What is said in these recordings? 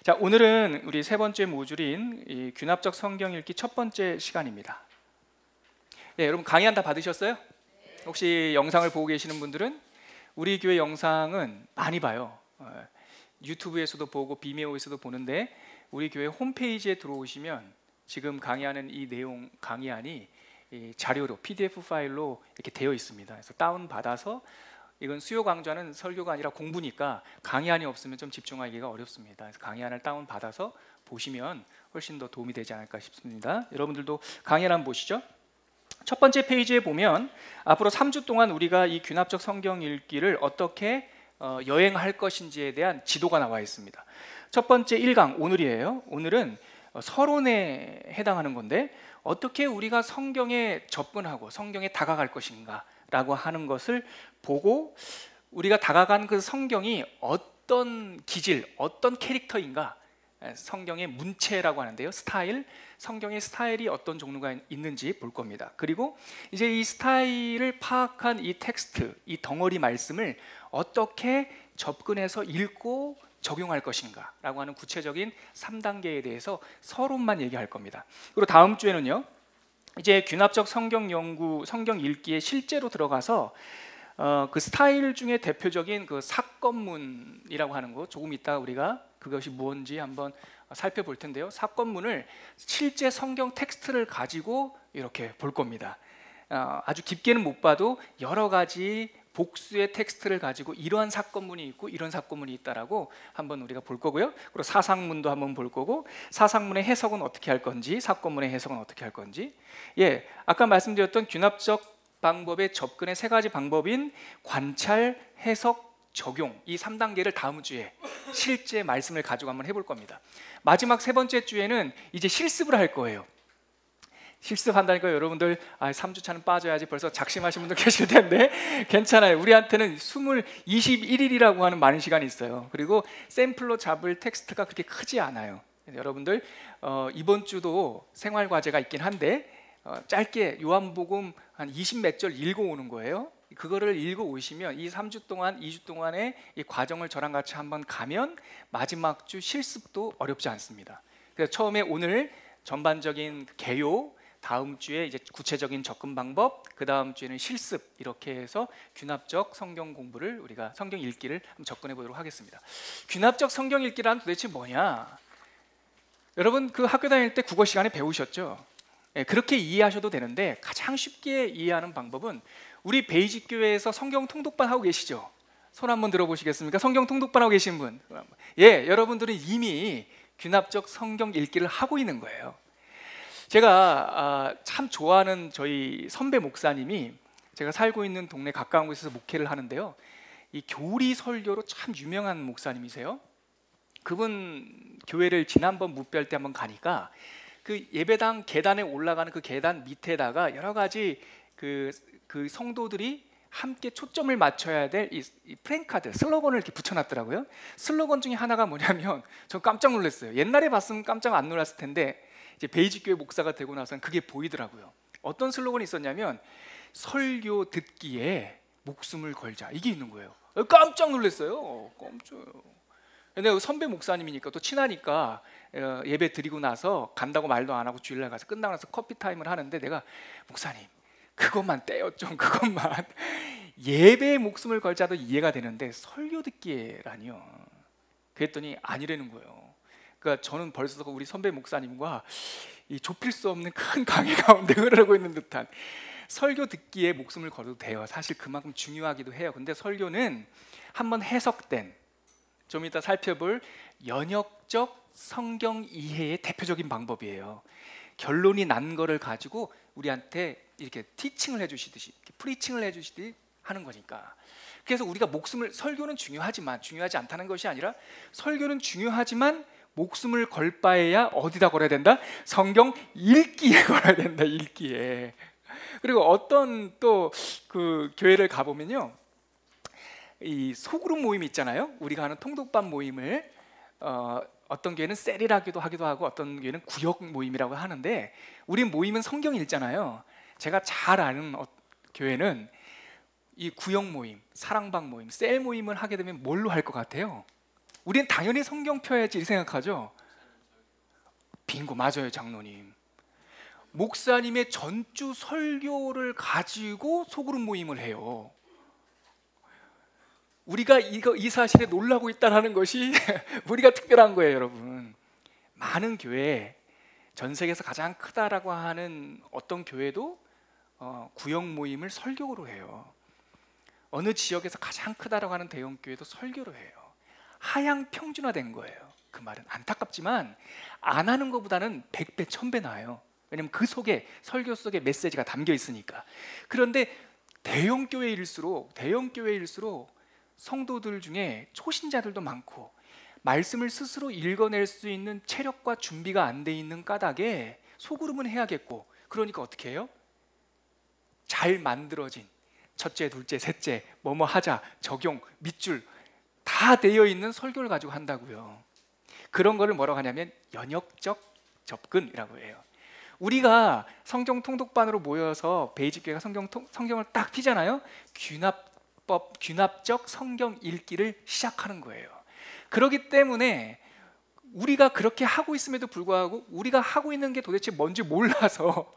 자, 오늘은 우리 세 번째 모듈인 이 귀납적 성경 읽기 첫 번째 시간입니다. 예, 여러분 강의 다 받으셨어요? 혹시 영상을 보고 계시는 분들은 우리 교회 영상은 많이 봐요. 유튜브에서도 보고 비메오에서도 보는데 우리 교회 홈페이지에 들어오시면 지금 강의하는 이 내용 강의안이 이 자료로 PDF 파일로 이렇게 되어 있습니다. 그래서 다운 받아서 이건 수요 강좌는 설교가 아니라 공부니까 강의안이 없으면 좀 집중하기가 어렵습니다. 그래서 강의안을 다운 받아서 보시면 훨씬 더 도움이 되지 않을까 싶습니다. 여러분들도 강의안 한번 보시죠. 첫 번째 페이지에 보면 앞으로 3주 동안 우리가 이 귀납적 성경 읽기를 어떻게 여행할 것인지에 대한 지도가 나와 있습니다. 첫 번째 1강 오늘이에요. 오늘은 서론에 해당하는 건데 어떻게 우리가 성경에 접근하고 성경에 다가갈 것인가 라고 하는 것을 보고 우리가 다가간 그 성경이 어떤 기질, 어떤 캐릭터인가, 성경의 문체라고 하는데요, 스타일, 성경의 스타일이 어떤 종류가 있는지 볼 겁니다. 그리고 이제 이 스타일을 파악한 이 텍스트, 이 덩어리 말씀을 어떻게 접근해서 읽고 적용할 것인가 라고 하는 구체적인 3단계에 대해서 서론만 얘기할 겁니다. 그리고 다음 주에는요, 이제 귀납적 성경 연구, 성경 읽기에 실제로 들어가서 그 스타일 중에 대표적인 그 사건문이라고 하는 거, 조금 이따 우리가 그것이 무엇인지 한번 살펴볼 텐데요, 사건문을 실제 성경 텍스트를 가지고 이렇게 볼 겁니다. 아주 깊게는 못 봐도 여러 가지 복수의 텍스트를 가지고 이러한 사건문이 있고 이런 사건문이 있다라고 한번 우리가 볼 거고요. 그리고 사상문도 한번 볼 거고, 사상문의 해석은 어떻게 할 건지, 사건문의 해석은 어떻게 할 건지. 예, 아까 말씀드렸던 귀납적 방법의 접근의 세 가지 방법인 관찰, 해석, 적용, 이 3단계를 다음 주에 실제 말씀을 가지고 한번 해볼 겁니다. 마지막 세 번째 주에는 이제 실습을 할 거예요. 실습한다니까 여러분들 3주차는 빠져야지 벌써 작심하신 분들 계실 텐데 괜찮아요. 우리한테는 21일이라고 하는 많은 시간이 있어요. 그리고 샘플로 잡을 텍스트가 그렇게 크지 않아요. 여러분들 이번 주도 생활과제가 있긴 한데 짧게 요한복음 한 20 몇 절 읽어오는 거예요. 그거를 읽어오시면 이 3주 동안, 2주 동안의 이 과정을 저랑 같이 한번 가면 마지막 주 실습도 어렵지 않습니다. 그래서 처음에 오늘 전반적인 개요, 다음 주에 이제 구체적인 접근 방법, 그 다음 주에는 실습, 이렇게 해서 귀납적 성경 공부를, 우리가 성경 읽기를 한번 접근해 보도록 하겠습니다. 귀납적 성경 읽기란 도대체 뭐냐? 여러분 그 학교 다닐 때 국어 시간에 배우셨죠? 예, 그렇게 이해하셔도 되는데 가장 쉽게 이해하는 방법은 우리 베이직 교회에서 성경 통독반 하고 계시죠? 손 한번 들어보시겠습니까? 성경 통독반 하고 계신 분. 예, 여러분들은 이미 귀납적 성경 읽기를 하고 있는 거예요. 제가 참 좋아하는 저희 선배 목사님이, 제가 살고 있는 동네 가까운 곳에서 목회를 하는데요, 이 교리 설교로 참 유명한 목사님이세요. 그분 교회를 지난번 무별 때 한번 가니까 그 예배당 계단에 올라가는 그 계단 밑에다가 여러 가지 그 성도들이 함께 초점을 맞춰야 될 이 프랭카드, 슬로건을 이렇게 붙여놨더라고요. 슬로건 중에 하나가 뭐냐면, 저 깜짝 놀랐어요. 옛날에 봤으면 깜짝 안 놀랐을 텐데 이제 베이직 교회 목사가 되고 나서는 그게 보이더라고요. 어떤 슬로건이 있었냐면 설교 듣기에 목숨을 걸자, 이게 있는 거예요. 깜짝 놀랐어요. 깜짝이야. 근데 선배 목사님이니까 또 친하니까 예배 드리고 나서 간다고 말도 안 하고 주일날 가서 끝나고 나서 커피 타임을 하는데, 내가 목사님 그것만 떼요 좀, 그것만. 예배에 목숨을 걸자도 이해가 되는데 설교 듣기에라니요. 그랬더니 아니라는 거예요. 그러니까 저는 벌써 우리 선배 목사님과 이 좁힐 수 없는 큰 강의 가운데 흐르고 있는 듯한, 설교 듣기에 목숨을 걸어도 돼요. 사실 그만큼 중요하기도 해요. 근데 설교는 한번 해석된, 좀 이따 살펴볼 연역적 성경 이해의 대표적인 방법이에요. 결론이 난 거를 가지고 우리한테 이렇게 티칭을 해주시듯이, 프리칭을 해주시듯이 하는 거니까. 그래서 우리가 설교는 중요하지만, 중요하지 않다는 것이 아니라 설교는 중요하지만 목숨을 걸 바에야 어디다 걸어야 된다? 성경 읽기에 걸어야 된다, 읽기에. 그리고 어떤 또 그 교회를 가보면요, 이 소그룹 모임 있잖아요. 우리가 하는 통독반 모임을 어떤 교회는 셀이라기도 하기도 하고 어떤 교회는 구역 모임이라고 하는데, 우리 모임은 성경 읽잖아요. 제가 잘 아는 교회는 이 구역 모임, 사랑방 모임, 셀 모임을 하게 되면 뭘로 할 것 같아요? 우리는 당연히 성경 펴야지 이 생각하죠. 빙고, 맞아요 장로님. 목사님의 전주 설교를 가지고 소그룹 모임을 해요. 우리가 이 사실에 놀라고 있다는 것이 우리가 특별한 거예요, 여러분. 많은 교회, 전 세계에서 가장 크다라고 하는 어떤 교회도 구역 모임을 설교로 해요. 어느 지역에서 가장 크다라고 하는 대형 교회도 설교로 해요. 하향 평준화된 거예요. 그 말은 안타깝지만 안 하는 것보다는 100배, 1000배 나아요. 왜냐하면 그 속에, 설교 속에 메시지가 담겨 있으니까. 그런데 대형 교회일수록 성도들 중에 초신자들도 많고 말씀을 스스로 읽어낼 수 있는 체력과 준비가 안 돼 있는 까닭에 소그룹은 해야겠고, 그러니까 어떻게 해요? 잘 만들어진 첫째, 둘째, 셋째, 뭐뭐 하자, 적용, 밑줄 다 되어 있는 설교를 가지고 한다고요. 그런 거를 뭐라고 하냐면 연역적 접근이라고 해요. 우리가 성경 통독반으로 모여서 베이직교회가 성경을 딱 피잖아요. 귀납적 성경 읽기를 시작하는 거예요. 그렇기 때문에 우리가 그렇게 하고 있음에도 불구하고 우리가 하고 있는 게 도대체 뭔지 몰라서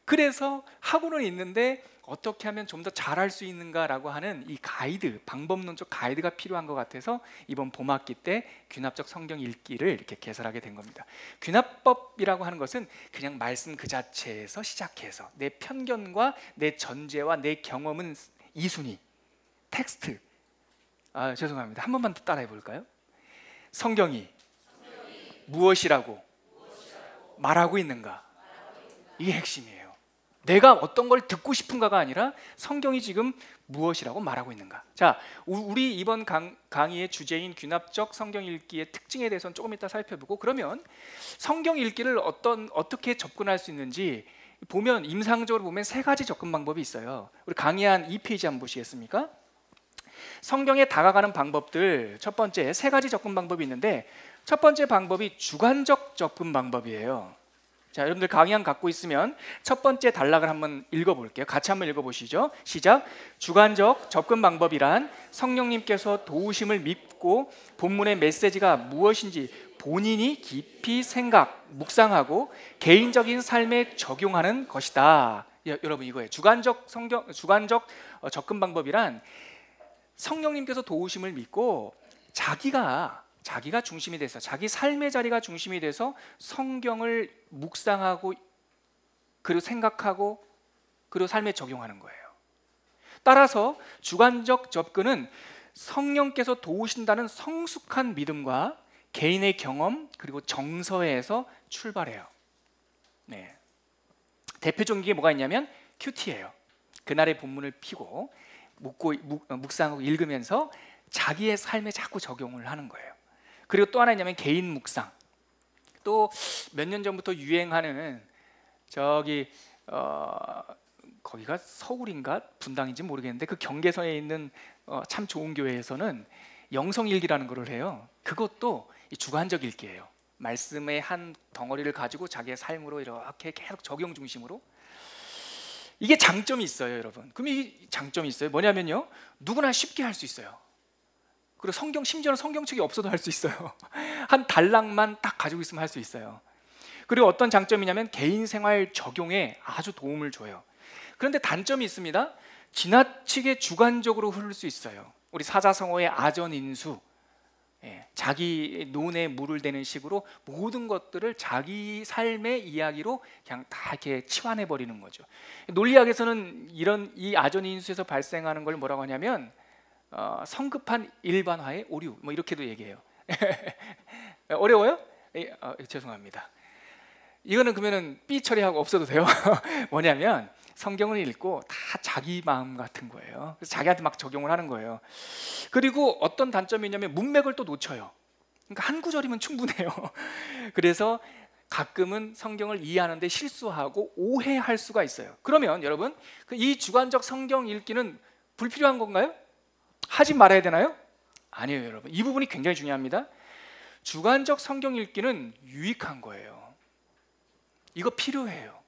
그래서 하고는 있는데 어떻게 하면 좀 더 잘할 수 있는가라고 하는 이 가이드, 방법론적 가이드가 필요한 것 같아서 이번 봄학기 때 귀납적 성경 읽기를 이렇게 개설하게 된 겁니다. 귀납법이라고 하는 것은 그냥 말씀 그 자체에서 시작해서 내 편견과 내 전제와 내 경험은 이순위, 텍스트. 죄송합니다. 한 번만 더 따라해 볼까요? 성경이 무엇이라고 말하고 있는가? 이게 핵심이에요. 내가 어떤 걸 듣고 싶은가가 아니라 성경이 지금 무엇이라고 말하고 있는가. 자, 우리 이번 강의의 주제인 귀납적 성경 읽기의 특징에 대해서는 조금 이따 살펴보고, 그러면 성경 읽기를 어떻게 접근할 수 있는지 보면, 임상적으로 보면 세 가지 접근 방법이 있어요. 우리 강의한 2페이지 한번 보시겠습니까? 성경에 다가가는 방법들, 첫 번째 세 가지 접근 방법이 있는데, 첫 번째 방법이 주관적 접근 방법이에요. 자, 여러분들 강의안 갖고 있으면 첫 번째 단락을 한번 읽어볼게요. 같이 한번 읽어보시죠. 시작. 주관적 접근 방법이란 성령님께서 도우심을 믿고 본문의 메시지가 무엇인지 본인이 깊이 생각, 묵상하고 개인적인 삶에 적용하는 것이다. 여러분, 이거예요. 주관적 접근 방법이란 성령님께서 도우심을 믿고 자기가 중심이 돼서, 자기 삶의 자리가 중심이 돼서 성경을 묵상하고 그리고 생각하고 그리고 삶에 적용하는 거예요. 따라서 주관적 접근은 성령께서 도우신다는 성숙한 믿음과 개인의 경험 그리고 정서에서 출발해요. 네. 대표적인 게 뭐가 있냐면 큐티예요. 그날의 본문을 피고 묵상하고 읽으면서 자기의 삶에 자꾸 적용을 하는 거예요. 그리고 또 하나 있냐면 개인 묵상. 또 몇 년 전부터 유행하는 거기가 서울인가 분당인지 모르겠는데 그 경계선에 있는 참 좋은 교회에서는 영성일기라는 걸 해요. 그것도 주관적 읽기예요. 말씀의 한 덩어리를 가지고 자기의 삶으로 이렇게 계속 적용 중심으로. 이게 장점이 있어요, 여러분. 그럼 이 장점이 있어요. 뭐냐면요, 누구나 쉽게 할 수 있어요. 그리고 심지어는 성경책이 없어도 할 수 있어요. 한 단락만 딱 가지고 있으면 할 수 있어요. 그리고 어떤 장점이냐면 개인 생활 적용에 아주 도움을 줘요. 그런데 단점이 있습니다. 지나치게 주관적으로 흐를 수 있어요. 우리 사자성어의 아전인수, 자기 논에 물을 대는 식으로 모든 것들을 자기 삶의 이야기로 그냥 다 이렇게 치환해 버리는 거죠. 논리학에서는 이 아전인수에서 발생하는 걸 뭐라고 하냐면 성급한 일반화의 오류, 뭐 이렇게도 얘기해요. 어려워요? 죄송합니다. 이거는 그러면은 삐 처리하고 없어도 돼요. 뭐냐면 성경을 읽고 다 자기 마음 같은 거예요. 그래서 자기한테 막 적용을 하는 거예요. 그리고 어떤 단점이 있냐면 문맥을 또 놓쳐요. 그러니까 한 구절이면 충분해요. 그래서 가끔은 성경을 이해하는데 실수하고 오해할 수가 있어요. 그러면 여러분, 이 주관적 성경 읽기는 불필요한 건가요? 하지 말아야 되나요? 아니에요, 여러분. 이 부분이 굉장히 중요합니다. 주관적 성경 읽기는 유익한 거예요. 이거 필요해요.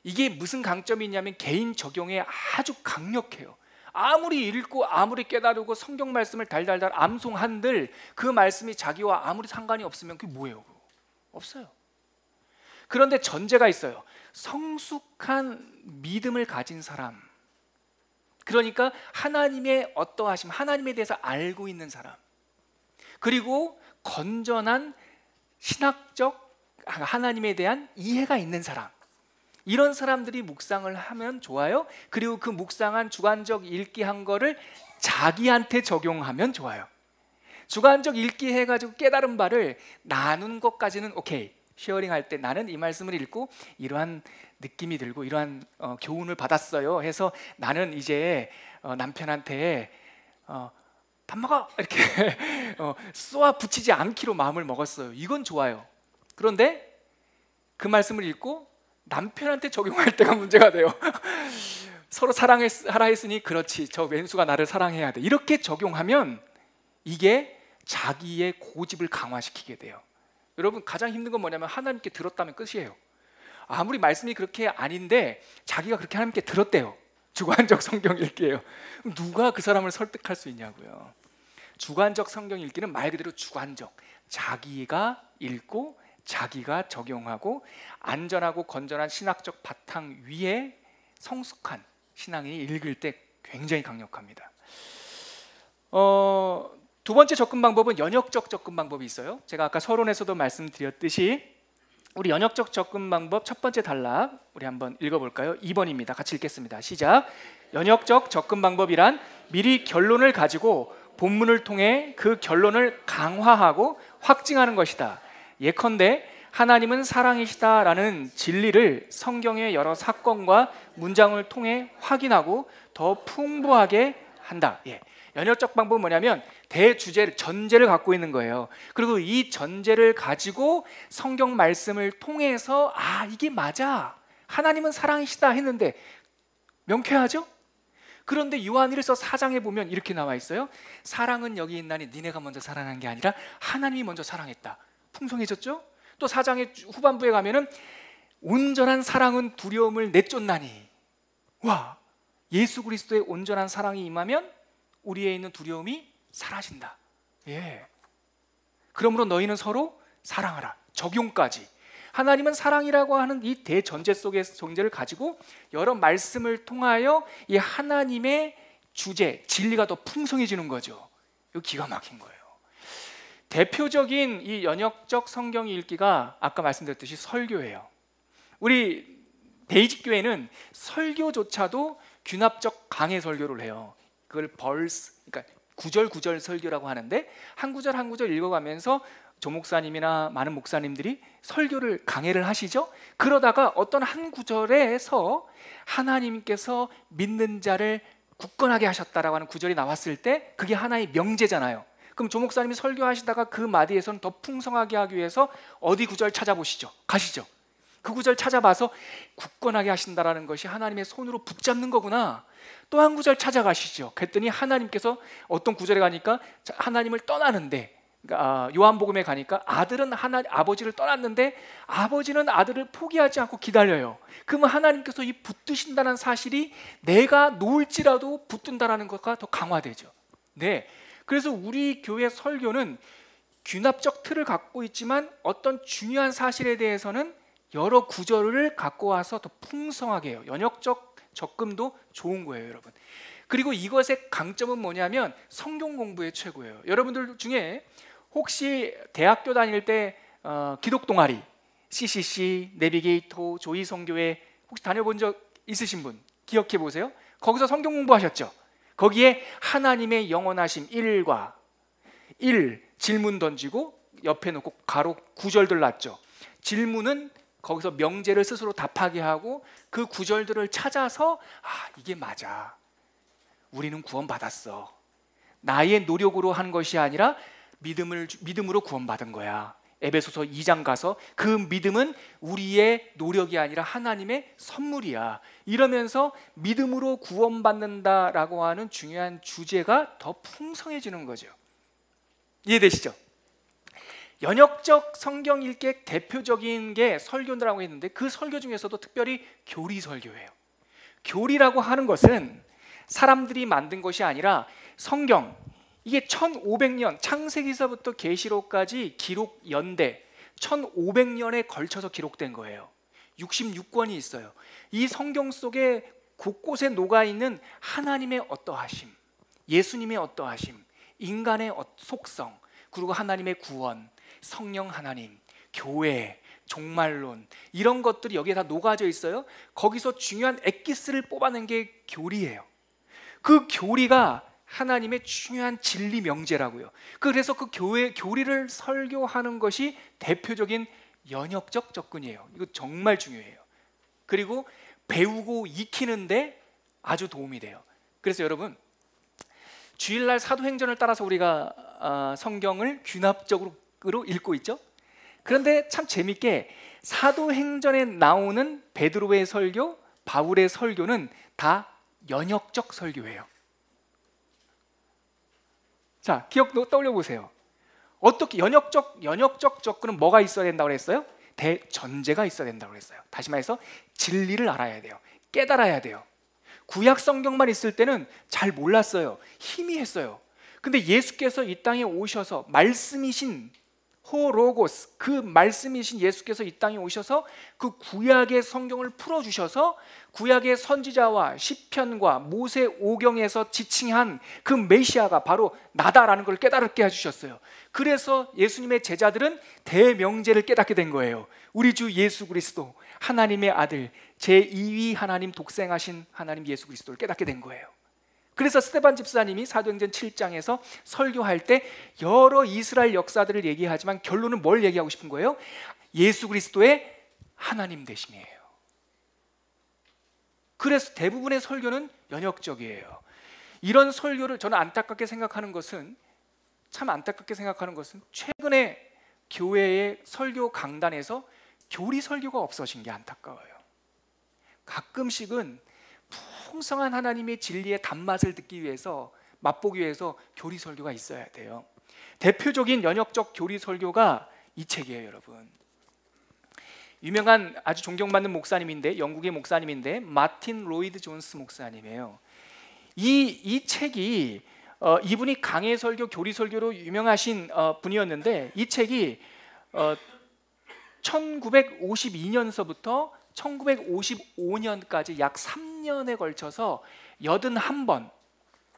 이게 무슨 강점이 있냐면 개인 적용에 아주 강력해요. 아무리 읽고 아무리 깨달고 성경 말씀을 달달달 암송한들 그 말씀이 자기와 아무리 상관이 없으면 그게 뭐예요? 없어요. 그런데 전제가 있어요. 성숙한 믿음을 가진 사람, 그러니까 하나님의 어떠하심, 하나님에 대해서 알고 있는 사람, 그리고 건전한 신학적 하나님에 대한 이해가 있는 사람, 이런 사람들이 묵상을 하면 좋아요. 그리고 그 묵상한 주관적 읽기 한 거를 자기한테 적용하면 좋아요. 주관적 읽기 해가지고 깨달은 바를 나눈 것까지는 오케이. 쉐어링 할 때 나는 이 말씀을 읽고 이러한 느낌이 들고 이러한 교훈을 받았어요 해서 나는 이제 남편한테 밥 먹어 이렇게 쏘아 붙이지 않기로 마음을 먹었어요. 이건 좋아요. 그런데 그 말씀을 읽고 남편한테 적용할 때가 문제가 돼요. 서로 사랑하라 했으니 그렇지, 저 왼수가 나를 사랑해야 돼, 이렇게 적용하면 이게 자기의 고집을 강화시키게 돼요. 여러분, 가장 힘든 건 뭐냐면 하나님께 들었다면 끝이에요. 아무리 말씀이 그렇게 아닌데 자기가 그렇게 하나님께 들었대요. 주관적 성경 읽기예요. 누가 그 사람을 설득할 수 있냐고요. 주관적 성경 읽기는 말 그대로 주관적, 자기가 읽고 자기가 적용하고 안전하고 건전한 신학적 바탕 위에 성숙한 신앙인이 읽을 때 굉장히 강력합니다. 두 번째 접근 방법은 연역적 접근 방법이 있어요. 제가 아까 서론에서도 말씀드렸듯이 우리 연역적 접근 방법 첫 번째 단락 우리 한번 읽어볼까요? 2번입니다. 같이 읽겠습니다. 시작. 연역적 접근 방법이란 미리 결론을 가지고 본문을 통해 그 결론을 강화하고 확증하는 것이다. 예컨대 하나님은 사랑이시다라는 진리를 성경의 여러 사건과 문장을 통해 확인하고 더 풍부하게 한다. 연역적 방법은 뭐냐면 대주제를, 전제를 갖고 있는 거예요. 그리고 이 전제를 가지고 성경 말씀을 통해서 이게 맞아, 하나님은 사랑이시다 했는데 명쾌하죠? 그런데 요한일서 4장에 보면 이렇게 나와 있어요. 사랑은 여기 있나니 니네가 먼저 사랑한 게 아니라 하나님이 먼저 사랑했다. 풍성해졌죠? 또 4장의 후반부에 가면은 온전한 사랑은 두려움을 내쫓나니, 와, 예수 그리스도의 온전한 사랑이 임하면 우리에 있는 두려움이 사라진다. 그러므로 너희는 서로 사랑하라. 적용까지. 하나님은 사랑이라고 하는 이 대전제 속의 존재를 가지고 여러 말씀을 통하여 이 하나님의 주제, 진리가 더 풍성해지는 거죠. 이거 기가 막힌 거예요. 대표적인 이 연역적 성경 읽기가 아까 말씀드렸듯이 설교예요. 우리 대이직교회는 설교조차도 균합적 강해 설교를 해요. 그걸 그러니까 구절 구절 설교라고 하는데 한 구절 한 구절 읽어가면서 조 목사님이나 많은 목사님들이 설교를 강해를 하시죠. 그러다가 어떤 한 구절에서 하나님께서 믿는 자를 굳건하게 하셨다라고 하는 구절이 나왔을 때 그게 하나의 명제잖아요. 그럼 조 목사님이 설교하시다가 그 마디에서는 더 풍성하게 하기 위해서 어디 구절 찾아보시죠. 가시죠. 그 구절 찾아봐서 굳건하게 하신다라는 것이 하나님의 손으로 붙잡는 거구나. 또 한 구절 찾아가시죠. 그랬더니 하나님께서 어떤 구절에 가니까 하나님을 떠나는데, 요한복음에 가니까 아들은 아버지를 떠났는데 아버지는 아들을 포기하지 않고 기다려요. 그러면 하나님께서 이 붙드신다는 사실이 내가 놓을지라도 붙든다라는 것과 더 강화되죠. 그래서 우리 교회 설교는 균합적 틀을 갖고 있지만 어떤 중요한 사실에 대해서는 여러 구절을 갖고 와서 더 풍성하게 해요. 연역적 접근도 좋은 거예요, 여러분. 그리고 이것의 강점은 뭐냐면 성경 공부의 최고예요. 여러분들 중에 혹시 대학교 다닐 때 기독 동아리, CCC, 내비게이터, 조이 선교회 혹시 다녀본 적 있으신 분 기억해 보세요. 거기서 성경 공부하셨죠? 거기에 하나님의 영원하심 1과 1 질문 던지고 옆에 놓고 가로 구절들 놨죠. 질문은 거기서 명제를 스스로 답하게 하고 그 구절들을 찾아서 이게 맞아, 우리는 구원받았어, 나의 노력으로 한 것이 아니라 믿음으로 구원받은 거야. 에베소서 2장 가서 그 믿음은 우리의 노력이 아니라 하나님의 선물이야. 이러면서 믿음으로 구원받는다라고 하는 중요한 주제가 더 풍성해지는 거죠. 이해되시죠? 연역적 성경 읽기의 대표적인 게 설교라고 했는데 그 설교 중에서도 특별히 교리 설교예요. 교리라고 하는 것은 사람들이 만든 것이 아니라 성경, 이게 1500년 창세기서부터 계시록까지 기록 연대 1500년에 걸쳐서 기록된 거예요. 66권이 있어요. 이 성경 속에 곳곳에 녹아있는 하나님의 어떠하심, 예수님의 어떠하심, 인간의 속성, 그리고 하나님의 구원, 성령 하나님, 교회, 종말론, 이런 것들이 여기에 다 녹아져 있어요. 거기서 중요한 엑기스를 뽑아낸 게 교리예요. 그 교리가 하나님의 중요한 진리 명제라고요. 그래서 그 교리를 설교하는 것이 대표적인 연역적 접근이에요. 이거 정말 중요해요. 그리고 배우고 익히는데 아주 도움이 돼요. 그래서 여러분, 주일날 사도행전을 따라서 우리가 성경을 균합적으로 읽고 있죠. 그런데 참 재밌게 사도행전에 나오는 베드로의 설교, 바울의 설교는 다 연역적 설교예요. 자, 기억 떠올려 보세요. 어떻게 연역적 접근은 뭐가 있어야 된다고 그랬어요? 대전제가 있어야 된다고 그랬어요. 다시 말해서 진리를 알아야 돼요. 깨달아야 돼요. 구약 성경만 있을 때는 잘 몰랐어요. 희미했어요. 근데 예수께서 이 땅에 오셔서 말씀이신 호로고스, 그 말씀이신 예수께서 이 땅에 오셔서 그 구약의 성경을 풀어주셔서 구약의 선지자와 시편과 모세 오경에서 지칭한 그 메시아가 바로 나다라는 걸 깨달게 해주셨어요. 그래서 예수님의 제자들은 대명제를 깨닫게 된 거예요. 우리 주 예수 그리스도, 하나님의 아들, 제2위 하나님 독생하신 하나님 예수 그리스도를 깨닫게 된 거예요. 그래서 스데반 집사님이 사도행전 7장에서 설교할 때 여러 이스라엘 역사들을 얘기하지만 결론은 뭘 얘기하고 싶은 거예요? 예수 그리스도의 하나님 되심이에요. 그래서 대부분의 설교는 연역적이에요. 이런 설교를 저는 안타깝게 생각하는 것은, 최근에 교회의 설교 강단에서 교리 설교가 없어진 게 안타까워요. 가끔씩은 풍성한 하나님의 진리의 단맛을 듣기 위해서, 맛보기 위해서 교리 설교가 있어야 돼요. 대표적인 연역적 교리 설교가 이 책이에요, 여러분. 유명한 아주 존경받는 목사님인데, 영국의 목사님인데 마틴 로이드 존스 목사님이에요. 이 책이 이분이 강해 설교, 교리 설교로 유명하신 분이었는데, 이 책이 1952년서부터 1955년까지 약 3년에 걸쳐서 81번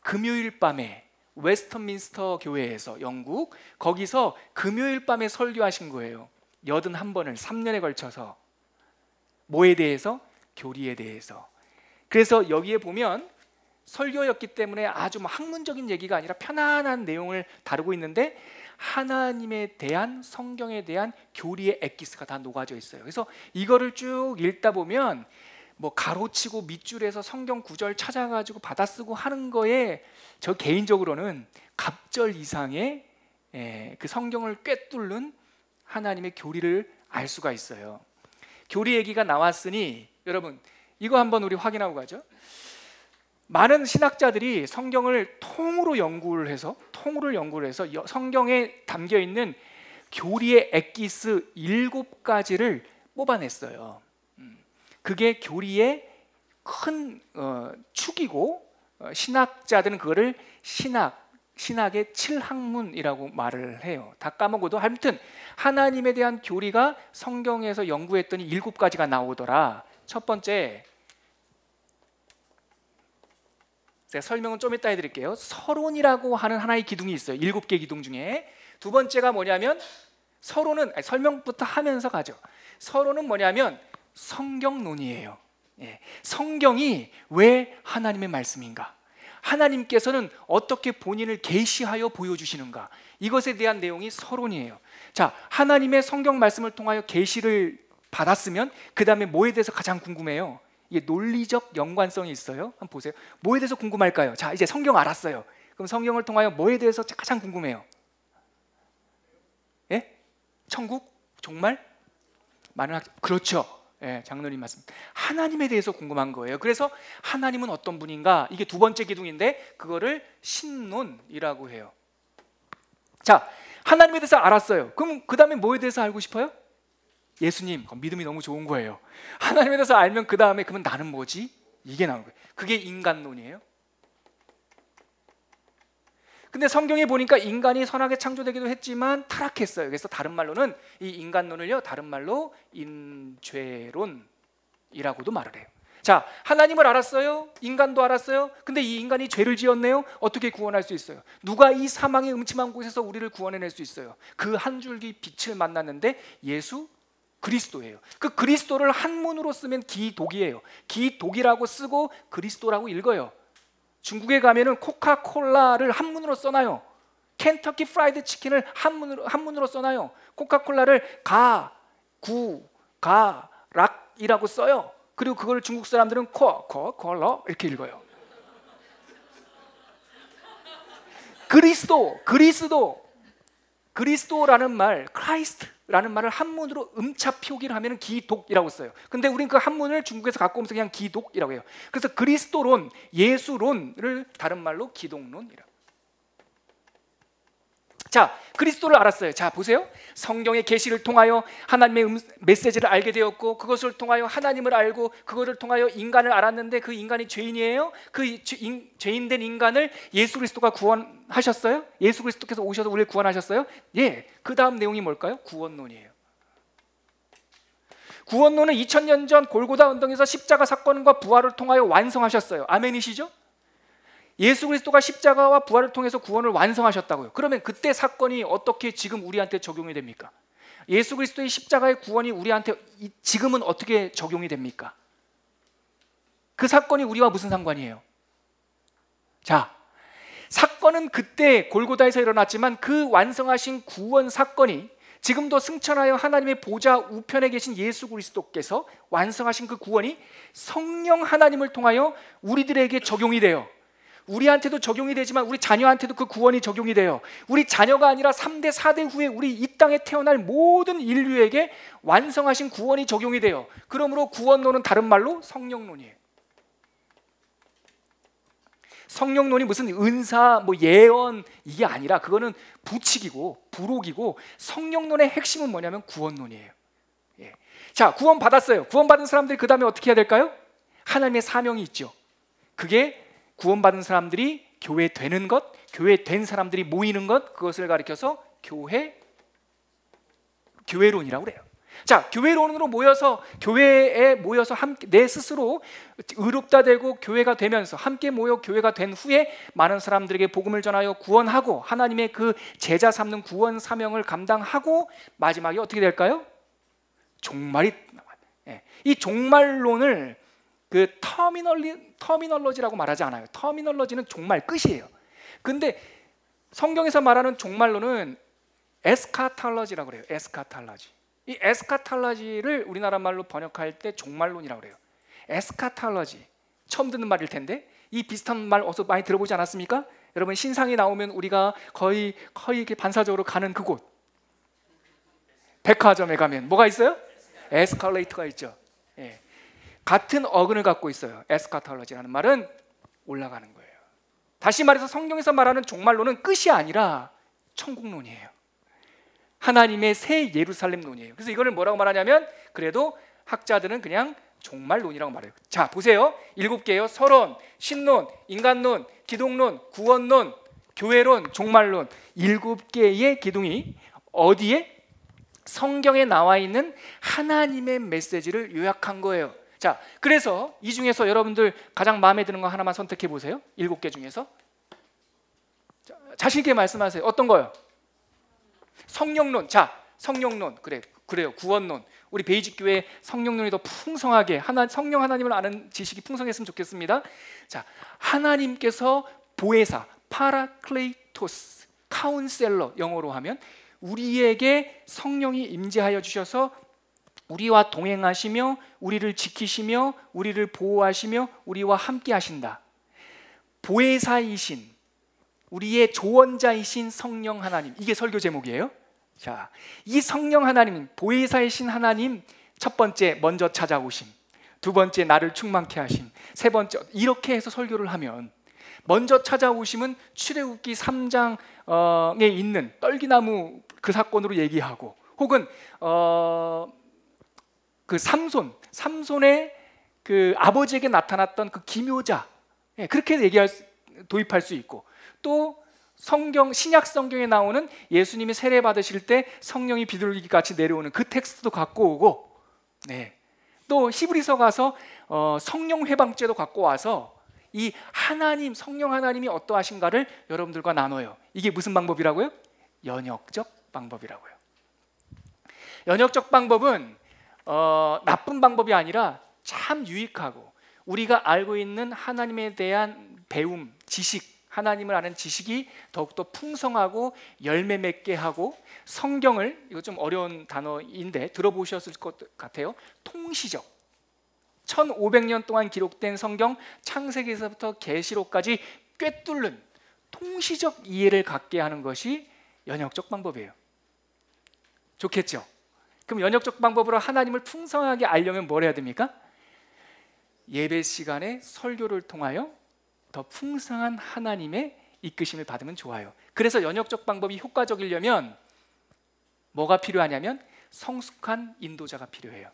금요일 밤에 웨스턴민스터 교회에서, 영국, 거기서 금요일 밤에 설교하신 거예요. 81번을 3년에 걸쳐서. 뭐에 대해서? 교리에 대해서. 그래서 여기에 보면 설교였기 때문에 아주 학문적인 얘기가 아니라 편안한 내용을 다루고 있는데, 하나님에 대한, 성경에 대한 교리의 엑기스가 다 녹아져 있어요. 그래서 이거를 쭉 읽다 보면 뭐 가로치고 밑줄에서 성경 구절 찾아가지고 받아쓰고 하는 거에 저 개인적으로는 갑절 이상의 그 성경을 꿰뚫는 하나님의 교리를 알 수가 있어요. 교리 얘기가 나왔으니 여러분, 이거 한번 우리 확인하고 가죠. 많은 신학자들이 성경을 통으로 연구를 해서 성경에 담겨 있는 교리의 엑기스 7가지를 뽑아냈어요. 그게 교리의 큰 축이고, 신학자들은 그거를 신학의 7학문이라고 말을 해요. 다 까먹어도 아무튼 하나님에 대한 교리가 성경에서 연구했더니 7가지가 나오더라. 첫 번째, 제가 설명은 좀 이따 해드릴게요. 서론이라고 하는 하나의 기둥이 있어요. 7개 기둥 중에. 두 번째가 뭐냐면, 설명부터 하면서 가죠. 서론은 뭐냐면 성경론이에요. 성경이 왜 하나님의 말씀인가, 하나님께서는 어떻게 본인을 계시하여 보여주시는가, 이것에 대한 내용이 서론이에요. 자, 하나님의 성경 말씀을 통하여 계시를 받았으면 그 다음에 뭐에 대해서 가장 궁금해요? 이게 논리적 연관성이 있어요. 한번 보세요. 뭐에 대해서 궁금할까요? 자, 이제 성경 알았어요. 그럼 성경을 통하여 뭐에 대해서 가장 궁금해요? 예? 천국? 종말? 그렇죠. 예, 장로님 말씀. 하나님에 대해서 궁금한 거예요. 그래서 하나님은 어떤 분인가? 이게 두 번째 기둥인데, 그거를 신론이라고 해요. 자, 하나님에 대해서 알았어요. 그럼 그 다음에 뭐에 대해서 알고 싶어요? 예수님. 믿음이 너무 좋은 거예요. 하나님에 대해서 알면 그 다음에 그러면 나는 뭐지? 이게 나오는 거예요. 그게 인간론이에요. 근데 성경에 보니까 인간이 선하게 창조되기도 했지만 타락했어요. 그래서 다른 말로는 이 인간론을요, 다른 말로 인죄론이라고도 말을 해요. 자, 하나님을 알았어요. 인간도 알았어요. 근데 이 인간이 죄를 지었네요. 어떻게 구원할 수 있어요? 누가 이 사망의 음침한 곳에서 우리를 구원해낼 수 있어요? 그 한 줄기 빛을 만났는데 예수 그리스도예요. 그 그리스도를 한문으로 쓰면 기독이에요. 기독이라고 쓰고 그리스도라고 읽어요. 중국에 가면은 코카콜라를 한문으로 써놔요. 켄터키 프라이드 치킨을 한문으로 써놔요. 코카콜라를 가락이라고 써요. 그리고 그걸 중국 사람들은 콜러 이렇게 읽어요. 그리스도라는 말, 크라이스트라는 말을 한문으로 음차 표기를 하면 기독이라고 써요. 근데 우리는 그 한문을 중국에서 갖고 오면서 그냥 기독이라고 해요. 그래서 그리스도론, 예수론을 다른 말로 기독론이라고. 자, 그리스도를 알았어요. 자, 보세요. 성경의 계시를 통하여 하나님의 메시지를 알게 되었고, 그것을 통하여 하나님을 알고, 그것을 통하여 인간을 알았는데 그 인간이 죄인이에요. 그 죄인된 인간을 예수 그리스도가 구원하셨어요. 예수 그리스도께서 오셔서 우리를 구원하셨어요. 예, 그 다음 내용이 뭘까요? 구원론이에요. 구원론은 2000년 전 골고다 언덕에서 십자가 사건과 부활을 통하여 완성하셨어요. 아멘이시죠? 예수 그리스도가 십자가와 부활을 통해서 구원을 완성하셨다고요. 그러면 그때 사건이 어떻게 지금 우리한테 적용이 됩니까? 예수 그리스도의 십자가의 구원이 우리한테 지금은 어떻게 적용이 됩니까? 그 사건이 우리와 무슨 상관이에요? 자, 사건은 그때 골고다에서 일어났지만 그 완성하신 구원 사건이 지금도 승천하여 하나님의 보좌 우편에 계신 예수 그리스도께서 완성하신 그 구원이 성령 하나님을 통하여 우리들에게 적용이 돼요. 우리한테도 적용이 되지만 우리 자녀한테도 그 구원이 적용이 돼요. 우리 자녀가 아니라 3대 4대 후에 우리 이 땅에 태어날 모든 인류에게 완성하신 구원이 적용이 돼요. 그러므로 구원론은 다른 말로 성령론이에요. 성령론이 무슨 은사, 예언 이게 아니라 그거는 부칙이고 부록이고, 성령론의 핵심은 뭐냐면 구원론이에요. 예. 자, 구원 받았어요. 구원 받은 사람들이 그 다음에 어떻게 해야 될까요? 하나님의 사명이 있죠. 그게 구원받은 사람들이 교회 되는 것, 교회 된 사람들이 모이는 것, 그것을 가리켜서 교회론이라고 그래요. 자, 교회론으로 모여서, 교회에 모여서 함께 내 스스로 의롭다 되고 교회가 되면서 함께 모여 교회가 된 후에 많은 사람들에게 복음을 전하여 구원하고 하나님의 그 제자 삼는 구원 사명을 감당하고 마지막에 어떻게 될까요? 종말이 나와요. 예. 이 종말론을 그 터미널로지라고 말하지 않아요. 터미널로지는 종말, 끝이에요. 근데 성경에서 말하는 종말론은 에스카탈러지라고 그래요. 에스카탈러지. 이 에스카탈러지를 우리나라 말로 번역할 때 종말론이라고 그래요. 에스카탈러지, 처음 듣는 말일 텐데 이 비슷한 말 어서 많이 들어보지 않았습니까? 여러분, 신상이 나오면 우리가 거의 이렇게 반사적으로 가는 그곳, 백화점에 가면 뭐가 있어요? 에스컬레이터가 있죠. 예. 같은 어근을 갖고 있어요. 에스카탈러지라는 말은 올라가는 거예요. 다시 말해서 성경에서 말하는 종말론은 끝이 아니라 천국론이에요. 하나님의 새 예루살렘론이에요. 그래서 이거를 뭐라고 말하냐면, 그래도 학자들은 그냥 종말론이라고 말해요. 자, 보세요. 7개요. 서론, 신론, 인간론, 기독론, 구원론, 교회론, 종말론. 7개의 기둥이 어디에? 성경에 나와 있는 하나님의 메시지를 요약한 거예요. 자, 그래서 이 중에서 여러분들 가장 마음에 드는 거 하나만 선택해 보세요. 7개 중에서. 자, 자신 있게 말씀하세요. 어떤 거요? 성령론. 자, 성령론. 그래요. 구원론. 우리 베이직 교회 성령론이 더 풍성하게, 성령 하나님을 아는 지식이 풍성했으면 좋겠습니다. 자, 하나님께서 보혜사, 파라클레이토스, 카운셀러, 영어로 하면 우리에게 성령이 임재하여 주셔서 우리와 동행하시며 우리를 지키시며 우리를 보호하시며 우리와 함께 하신다. 보혜사이신, 우리의 조언자이신 성령 하나님. 이게 설교 제목이에요. 자, 이 성령 하나님, 보혜사이신 하나님, 첫 번째 먼저 찾아오심, 두 번째 나를 충만케 하심, 세 번째, 이렇게 해서 설교를 하면, 먼저 찾아오심은 출애굽기 3장에 있는 떨기나무 그 사건으로 얘기하고, 혹은 그 삼손의 그 아버지에게 나타났던 그 기묘자, 그렇게 도입할 수 있고, 또 성경 신약 성경에 나오는 예수님이 세례 받으실 때 성령이 비둘기 같이 내려오는 그 텍스트도 갖고 오고, 네. 또 히브리서 가서 성령 회방죄도 갖고 와서 이 하나님, 성령 하나님이 어떠하신가를 여러분들과 나눠요. 이게 무슨 방법이라고요? 연역적 방법이라고요. 연역적 방법은 나쁜 방법이 아니라 참 유익하고 우리가 알고 있는 하나님에 대한 배움, 지식, 하나님을 아는 지식이 더욱더 풍성하고 열매 맺게 하고, 성경을, 이거 좀 어려운 단어인데 들어보셨을 것 같아요. 통시적, 1500년 동안 기록된 성경 창세기에서부터 계시록까지 꿰뚫는 통시적 이해를 갖게 하는 것이 연역적 방법이에요. 좋겠죠? 그럼 연역적 방법으로 하나님을 풍성하게 알려면 뭘 해야 됩니까? 예배 시간에 설교를 통하여 더 풍성한 하나님의 이끄심을 받으면 좋아요. 그래서 연역적 방법이 효과적이려면 뭐가 필요하냐면 성숙한 인도자가 필요해요.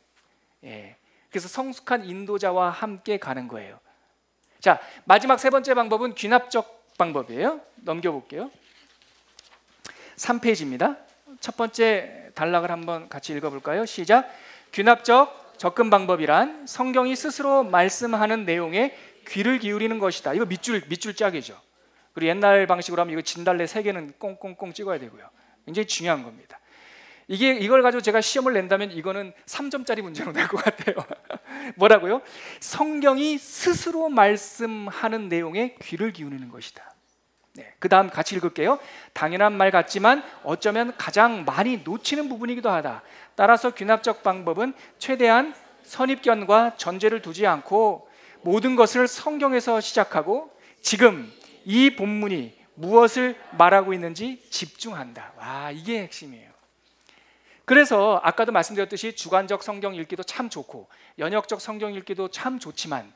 예. 그래서 성숙한 인도자와 함께 가는 거예요. 자, 마지막 세 번째 방법은 귀납적 방법이에요. 넘겨볼게요. 3페이지입니다. 첫 번째 단락을 한번 같이 읽어볼까요? 시작. 귀납적 접근 방법이란 성경이 스스로 말씀하는 내용에 귀를 기울이는 것이다. 이거 밑줄 짝이죠. 그리고 옛날 방식으로 하면 이거 진달래 3개는 꽁꽁꽁 찍어야 되고요. 굉장히 중요한 겁니다. 이걸 가지고 제가 시험을 낸다면 이거는 3점짜리 문제로 낼 것 같아요. 뭐라고요? 성경이 스스로 말씀하는 내용에 귀를 기울이는 것이다. 네, 그 다음 같이 읽을게요. 당연한 말 같지만 어쩌면 가장 많이 놓치는 부분이기도 하다. 따라서 귀납적 방법은 최대한 선입견과 전제를 두지 않고 모든 것을 성경에서 시작하고 지금 이 본문이 무엇을 말하고 있는지 집중한다. 와, 이게 핵심이에요. 그래서 아까도 말씀드렸듯이 주관적 성경 읽기도 참 좋고 연역적 성경 읽기도 참 좋지만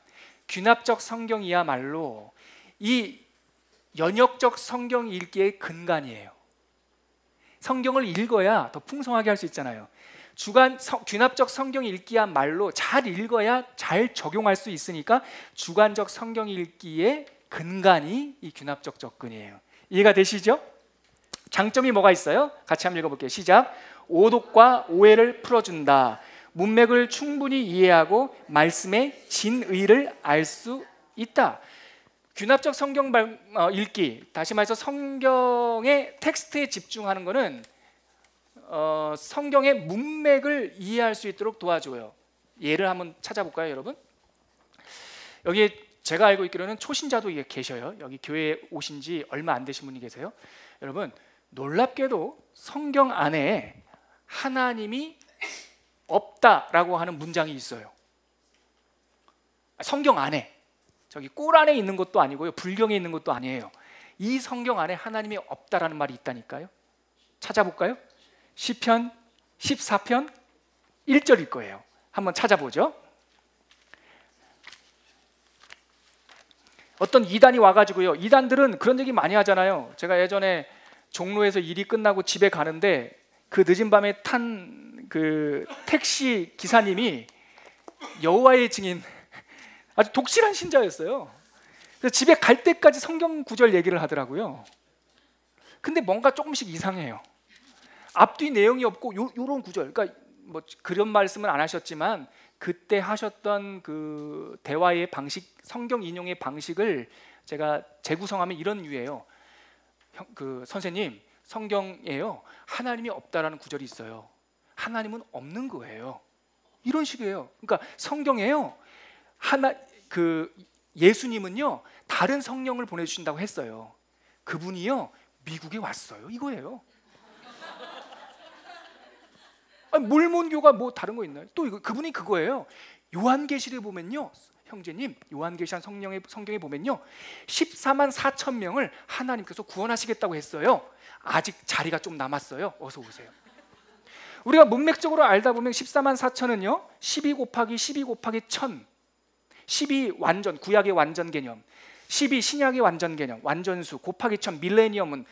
귀납적 성경이야말로 이 연역적 성경 읽기의 근간이에요. 성경을 읽어야 더 풍성하게 할 수 있잖아요. 귀납적 성경 읽기야말로 잘 읽어야 잘 적용할 수 있으니까 주관적 성경 읽기의 근간이 이 귀납적 접근이에요. 이해가 되시죠? 장점이 뭐가 있어요? 같이 한번 읽어볼게요. 시작. 오독과 오해를 풀어준다. 문맥을 충분히 이해하고 말씀의 진의를 알 수 있다. 귀납적 성경 읽기, 다시 말해서 성경의 텍스트에 집중하는 것은 성경의 문맥을 이해할 수 있도록 도와줘요. 예를 한번 찾아볼까요, 여러분? 여기 제가 알고 있기로는 초신자도 계셔요. 여기 교회에 오신 지 얼마 안 되신 분이 계세요. 여러분, 놀랍게도 성경 안에 하나님이 없다라고 하는 문장이 있어요. 성경 안에, 저기 꼴 안에 있는 것도 아니고요, 불경에 있는 것도 아니에요. 이 성경 안에 하나님이 없다라는 말이 있다니까요. 찾아볼까요? 시편 14편 1절일 거예요. 한번 찾아보죠. 어떤 이단이 와가지고요, 이단들은 그런 얘기 많이 하잖아요. 제가 예전에 종로에서 일이 끝나고 집에 가는데 그 늦은 밤에 탄 그 택시 기사님이 여호와의 증인, 아주 독실한 신자였어요. 그래서 집에 갈 때까지 성경 구절 얘기를 하더라고요. 근데 뭔가 조금씩 이상해요. 앞뒤 내용이 없고 요런 구절, 그러니까 뭐 그런 말씀은 안 하셨지만 그때 하셨던 그 대화의 방식, 성경 인용의 방식을 제가 재구성하면 이런 류예요. 그 선생님, 성경에요 하나님이 없다라는 구절이 있어요. 하나님은 없는 거예요. 이런 식이에요. 그러니까 성경에요 예수님은요 다른 성령을 보내주신다고 했어요. 그분이요 미국에 왔어요. 이거예요. 몰몬교가 뭐 다른 거 있나요? 또 그분이 그거예요. 요한계시를 보면요, 형제님, 요한계시한 성경에 보면요 14만 4천 명을 하나님께서 구원하시겠다고 했어요. 아직 자리가 좀 남았어요. 어서 오세요. 우리가 문맥적으로 알다 보면 14만 4천은요 12 곱하기 12 곱하기 1000, 12 완전, 구약의 완전 개념, 12 신약의 완전 개념, 완전수 곱하기 1000, 밀레니엄은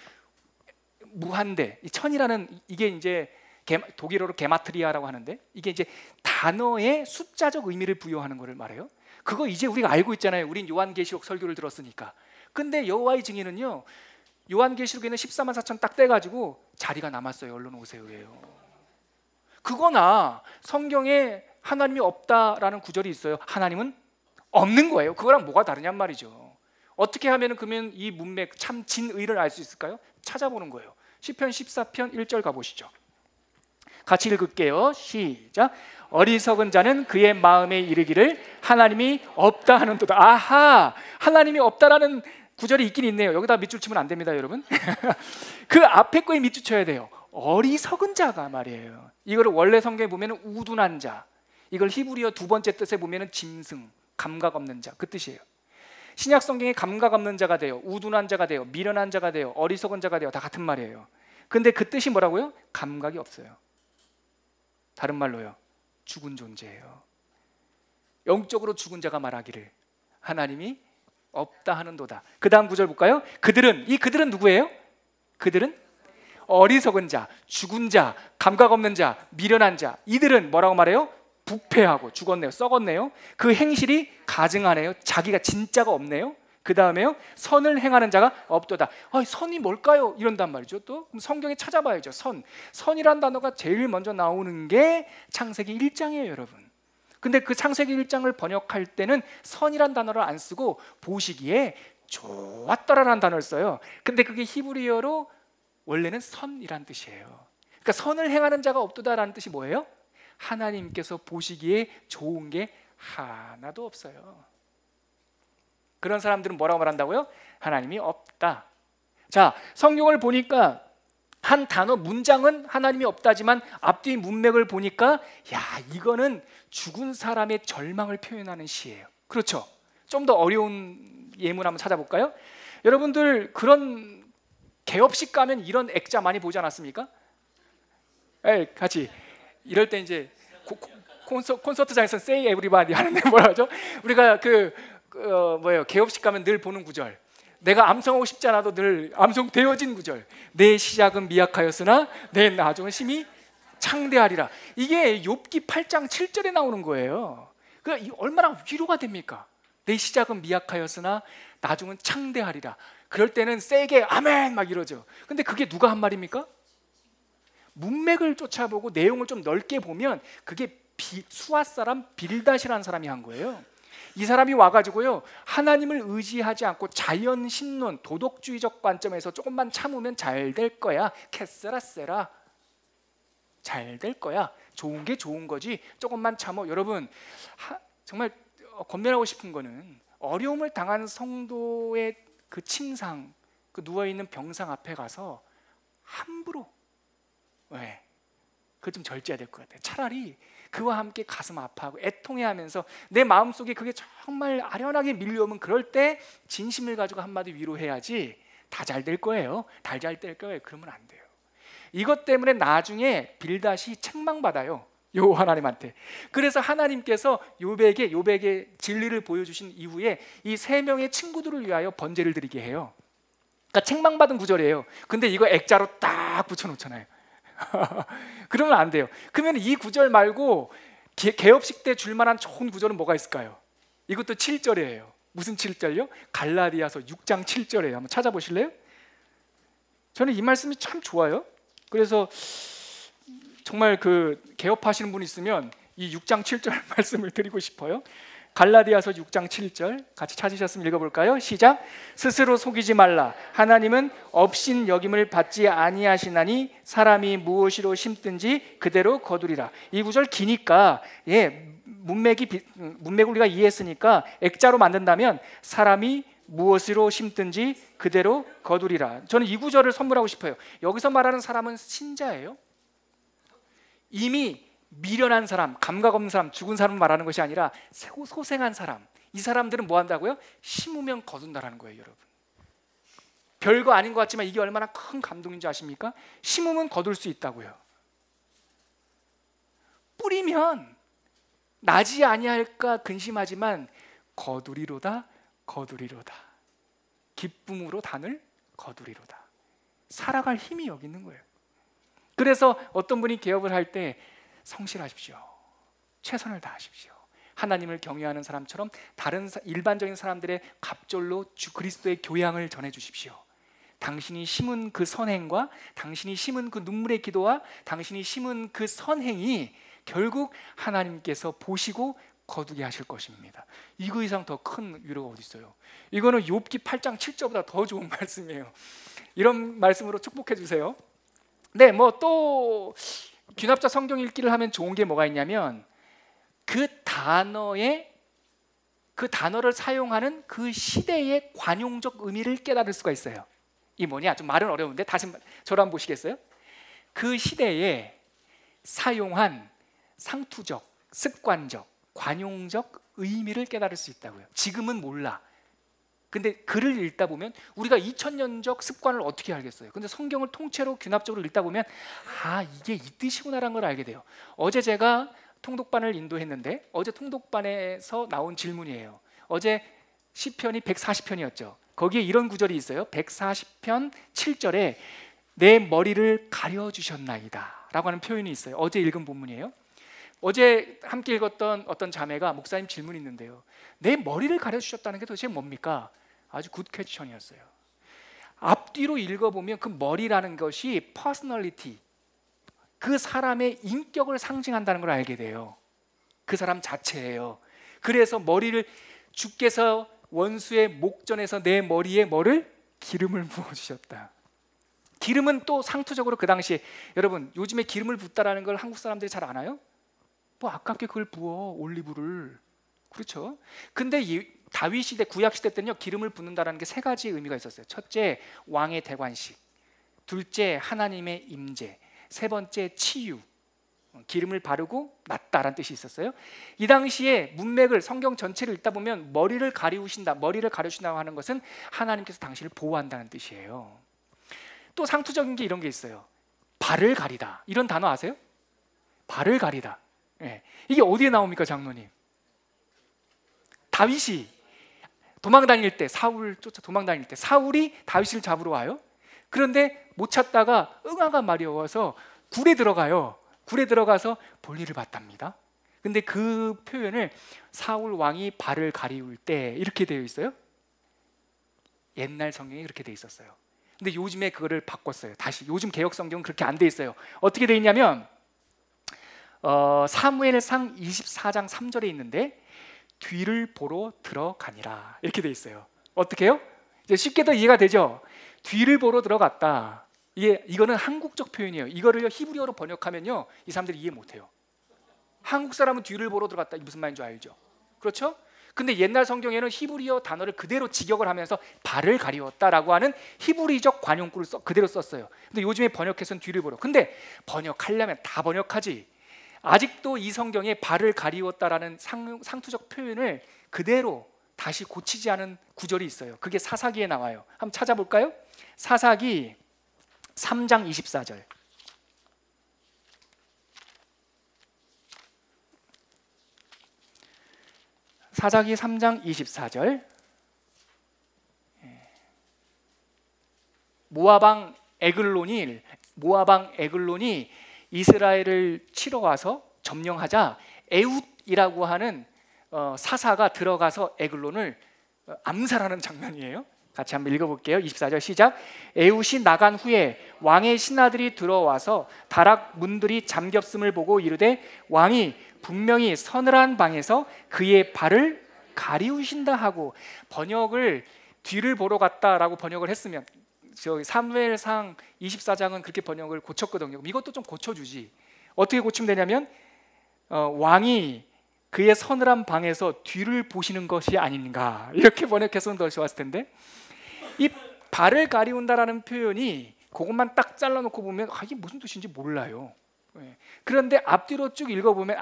무한대. 이 1000이라는 이게 이제 독일어로 게마트리아라고 하는데 이게 이제 단어의 숫자적 의미를 부여하는 것을 말해요. 그거 이제 우리가 알고 있잖아요. 우린 요한계시록 설교를 들었으니까. 근데 여호와의 증인은요 요한계시록에는 14만 4천 딱 떼가지고 자리가 남았어요. 얼른 오세요예요. 그거나 성경에 하나님이 없다라는 구절이 있어요. 하나님은 없는 거예요. 그거랑 뭐가 다르냔 말이죠. 어떻게 하면 그러면 이 문맥 참 진의를 알 수 있을까요? 찾아보는 거예요. 시편 14편 1절 가보시죠. 같이 읽을게요. 시작. 어리석은 자는 그의 마음에 이르기를 하나님이 없다 하는도다. 아하, 하나님이 없다라는 구절이 있긴 있네요. 여기다 밑줄 치면 안 됩니다, 여러분. 그 앞에 거에 밑줄 쳐야 돼요. 어리석은 자가 말이에요. 이거를 원래 성경에 보면 우둔한 자, 이걸 히브리어 두 번째 뜻에 보면 짐승, 감각 없는 자, 그 뜻이에요. 신약 성경에 감각 없는 자가 돼요, 우둔한 자가 돼요, 미련한 자가 돼요, 어리석은 자가 돼요. 다 같은 말이에요. 근데 그 뜻이 뭐라고요? 감각이 없어요. 다른 말로요, 죽은 존재예요. 영적으로 죽은 자가 말하기를 하나님이 없다 하는도다. 그 다음 구절 볼까요? 이 그들은 누구예요? 그들은 어리석은 자, 죽은 자, 감각 없는 자, 미련한 자. 이들은 뭐라고 말해요? 부패하고 죽었네요, 썩었네요. 그 행실이 가증하네요. 자기가 진짜가 없네요. 그 다음에요, 선을 행하는 자가 없도다. 선이 뭘까요? 이런단 말이죠. 또 그럼 성경에 찾아봐야죠. 선이란 단어가 제일 먼저 나오는 게 창세기 1장이에요, 여러분. 근데 그 창세기 1장을 번역할 때는 선이란 단어를 안 쓰고 보시기에 좋았더라라는 단어를 써요. 근데 그게 히브리어로 원래는 선이란 뜻이에요. 그러니까 선을 행하는 자가 없도다라는 뜻이 뭐예요? 하나님께서 보시기에 좋은 게 하나도 없어요. 그런 사람들은 뭐라고 말한다고요? 하나님이 없다. 자, 성경을 보니까 한 단어 문장은 하나님이 없다지만 앞뒤 문맥을 보니까 야, 이거는 죽은 사람의 절망을 표현하는 시예요. 그렇죠? 좀 더 어려운 예문 한번 찾아볼까요? 여러분들 그런 개업식 가면 이런 액자 많이 보지 않았습니까? 같이 이럴 때 이제 콘서트장에서 Say Everybody 하는데 뭐라 하죠? 우리가 개업식 가면 늘 보는 구절, 내가 암송하고 싶지 않아도 늘 암송되어진 구절, 내 시작은 미약하였으나 내 나중은 심히 창대하리라. 이게 욥기 8장 7절에 나오는 거예요. 그러니까 얼마나 위로가 됩니까? 내 시작은 미약하였으나 나중은 창대하리라. 그럴 때는 세게 아멘 막 이러죠. 근데 그게 누가 한 말입니까? 문맥을 쫓아보고 내용을 좀 넓게 보면 그게 수아 사람 빌닷이라는 사람이 한 거예요. 이 사람이 와가지고요, 하나님을 의지하지 않고 자연 신론 도덕주의적 관점에서 조금만 참으면 잘 될 거야, 캐세라세라, 잘 될 거야, 좋은 게 좋은 거지, 조금만 참어. 여러분, 정말 권면하고 싶은 거는 어려움을 당한 성도의 그 침상, 그 누워있는 병상 앞에 가서 함부로 그거 좀 절제해야 될 것 같아요. 차라리 그와 함께 가슴 아파하고 애통해하면서 내 마음속에 그게 정말 아련하게 밀려오면 그럴 때 진심을 가지고 한마디 위로해야지. 다 잘 될 거예요, 다 잘 될 거예요, 그러면 안 돼요. 이것 때문에 나중에 빌닷이 책망받아요, 요 하나님한테. 그래서 하나님께서 욥에게 진리를 보여주신 이후에 이 세 명의 친구들을 위하여 번제를 드리게 해요. 그러니까 책망받은 구절이에요. 근데 이거 액자로 딱 붙여놓잖아요. 그러면 안 돼요. 그러면 이 구절 말고 개업식 때 줄만한 좋은 구절은 뭐가 있을까요? 이것도 7절이에요. 무슨 7절요? 갈라디아서 6장 7절이에요. 한번 찾아보실래요? 저는 이 말씀이 참 좋아요. 그래서 정말 그 개업하시는 분 있으면 이 6장 7절 말씀을 드리고 싶어요. 갈라디아서 6장 7절 같이 찾으셨으면 읽어볼까요? 시작. 스스로 속이지 말라. 하나님은 없인 여김을 받지 아니하시나니 사람이 무엇으로 심든지 그대로 거두리라. 이 구절 기니까 문맥을 우리가 이해했으니까 액자로 만든다면 사람이 무엇으로 심든지 그대로 거두리라. 저는 이 구절을 선물하고 싶어요. 여기서 말하는 사람은 신자예요. 이미 미련한 사람, 감각 없는 사람, 죽은 사람을 말하는 것이 아니라 소생한 사람. 이 사람들은 뭐 한다고요? 심으면 거둔다라는 거예요, 여러분. 별거 아닌 것 같지만 이게 얼마나 큰 감동인지 아십니까? 심으면 거둘 수 있다고요. 뿌리면 나지 아니할까 근심하지만 거두리로다, 거두리로다. 기쁨으로 단을 거두리로다. 살아갈 힘이 여기 있는 거예요. 그래서 어떤 분이 개업을 할 때 성실하십시오. 최선을 다하십시오. 하나님을 경외하는 사람처럼 다른 일반적인 사람들의 갑절로 주 그리스도의 교양을 전해 주십시오. 당신이 심은 그 선행과 당신이 심은 그 눈물의 기도와 당신이 심은 그 선행이 결국 하나님께서 보시고 거두게 하실 것입니다. 이거 이상 더 큰 위로가 어디 있어요? 이거는 욥기 8장 7절보다 더 좋은 말씀이에요. 이런 말씀으로 축복해 주세요. 네, 뭐 또 귀납자 성경 읽기를 하면 좋은 게 뭐가 있냐면 그 단어를 사용하는 그 시대의 관용적 의미를 깨달을 수가 있어요. 이 뭐냐? 좀 말은 어려운데 다시 저를 한번 보시겠어요? 그 시대에 사용한 상투적, 습관적, 관용적 의미를 깨달을 수 있다고요. 지금은 몰라. 근데 글을 읽다 보면 우리가 2000년적 습관을 어떻게 알겠어요? 근데 성경을 통째로 귀납적으로 읽다 보면 아, 이게 이 뜻이구나라는 걸 알게 돼요. 어제 제가 통독반을 인도했는데 어제 통독반에서 나온 질문이에요. 어제 시편이 140편이었죠. 거기에 이런 구절이 있어요. 140편 7절에 내 머리를 가려주셨나이다 라고 하는 표현이 있어요. 어제 읽은 본문이에요. 어제 함께 읽었던 어떤 자매가 목사님 질문이 있는데요. 내 머리를 가려주셨다는 게 도대체 뭡니까? 아주 굿 퀘스천이었어요. 앞뒤로 읽어보면 그 머리라는 것이 퍼스널리티, 그 사람의 인격을 상징한다는 걸 알게 돼요. 그 사람 자체예요. 그래서 머리를 주께서 원수의 목전에서 내 머리에 뭐를? 기름을 부어주셨다. 기름은 또 상투적으로 그 당시에 여러분 요즘에 기름을 붓다라는 걸 한국 사람들이 잘 아나요? 뭐 아깝게 그걸 부어 올리브를 그렇죠? 근데 이 다윗 시대 구약 시대 때는요 기름을 붓는다라는 게 세 가지 의미가 있었어요. 첫째 왕의 대관식, 둘째 하나님의 임재, 세 번째 치유, 기름을 바르고 낫다라는 뜻이 있었어요. 이 당시에 문맥을 성경 전체를 읽다 보면 머리를 가리우신다, 머리를 가려주신다고 하는 것은 하나님께서 당신을 보호한다는 뜻이에요. 또 상투적인 게 이런 게 있어요. 발을 가리다, 이런 단어 아세요? 발을 가리다. 예. 이게 어디에 나옵니까 장로님? 다윗이 도망 다닐 때, 사울 쫓아 도망 다닐 때 사울이 다윗을 잡으러 와요. 그런데 못 찾다가 응아가 마려워서 굴에 들어가요. 굴에 들어가서 볼일을 봤답니다. 근데 그 표현을 사울 왕이 발을 가리울 때 이렇게 되어 있어요. 옛날 성경이 그렇게 되어 있었어요. 근데 요즘에 그거를 바꿨어요. 다시 요즘 개역 성경은 그렇게 안 돼 있어요. 어떻게 되어 있냐면 사무엘상 24장 3절에 있는데 뒤를 보러 들어가니라 이렇게 돼 있어요. 어떻게 해요? 이제 쉽게 더 이해가 되죠? 뒤를 보러 들어갔다. 이거는 한국적 표현이에요. 이거를 히브리어로 번역하면요 이 사람들이 이해 못해요. 한국 사람은 뒤를 보러 들어갔다, 이게 무슨 말인 줄 알죠? 그렇죠? 근데 옛날 성경에는 히브리어 단어를 그대로 직역을 하면서 발을 가리웠다라고 하는 히브리적 관용구를 그대로 썼어요. 근데 요즘에 번역해서는 뒤를 보러. 근데 번역하려면 다 번역하지. 아직도 이 성경에 발을 가리웠다라는 상투적 표현을 그대로 다시 고치지 않은 구절이 있어요. 그게 사사기에 나와요. 한번 찾아볼까요? 사사기 3장 24절. 사사기 3장 24절. 모압왕 에글론이 이스라엘을 치러 와서 점령하자 에훗이라고 하는 사사가 들어가서 에글론을 암살하는 장면이에요. 같이 한번 읽어볼게요. 24절 시작. 에훗이 나간 후에 왕의 신하들이 들어와서 다락 문들이 잠겼음을 보고 이르되 왕이 분명히 서늘한 방에서 그의 발을 가리우신다 하고, 번역을 뒤를 보러 갔다라고 번역을 했으면 저기 사무엘상 24장은 그렇게 번역을 고쳤거든요. 이것도 좀 고쳐주지. 어떻게 고치면 되냐면 왕이 그의 서늘한 방에서 뒤를 보시는 것이 아닌가, 이렇게 번역해서는 더 좋았을 텐데, 이 발을 가리운다라는 표현이 그것만 딱 잘라놓고 보면 이게 무슨 뜻인지 몰라요. 그런데 앞뒤로 쭉 읽어보면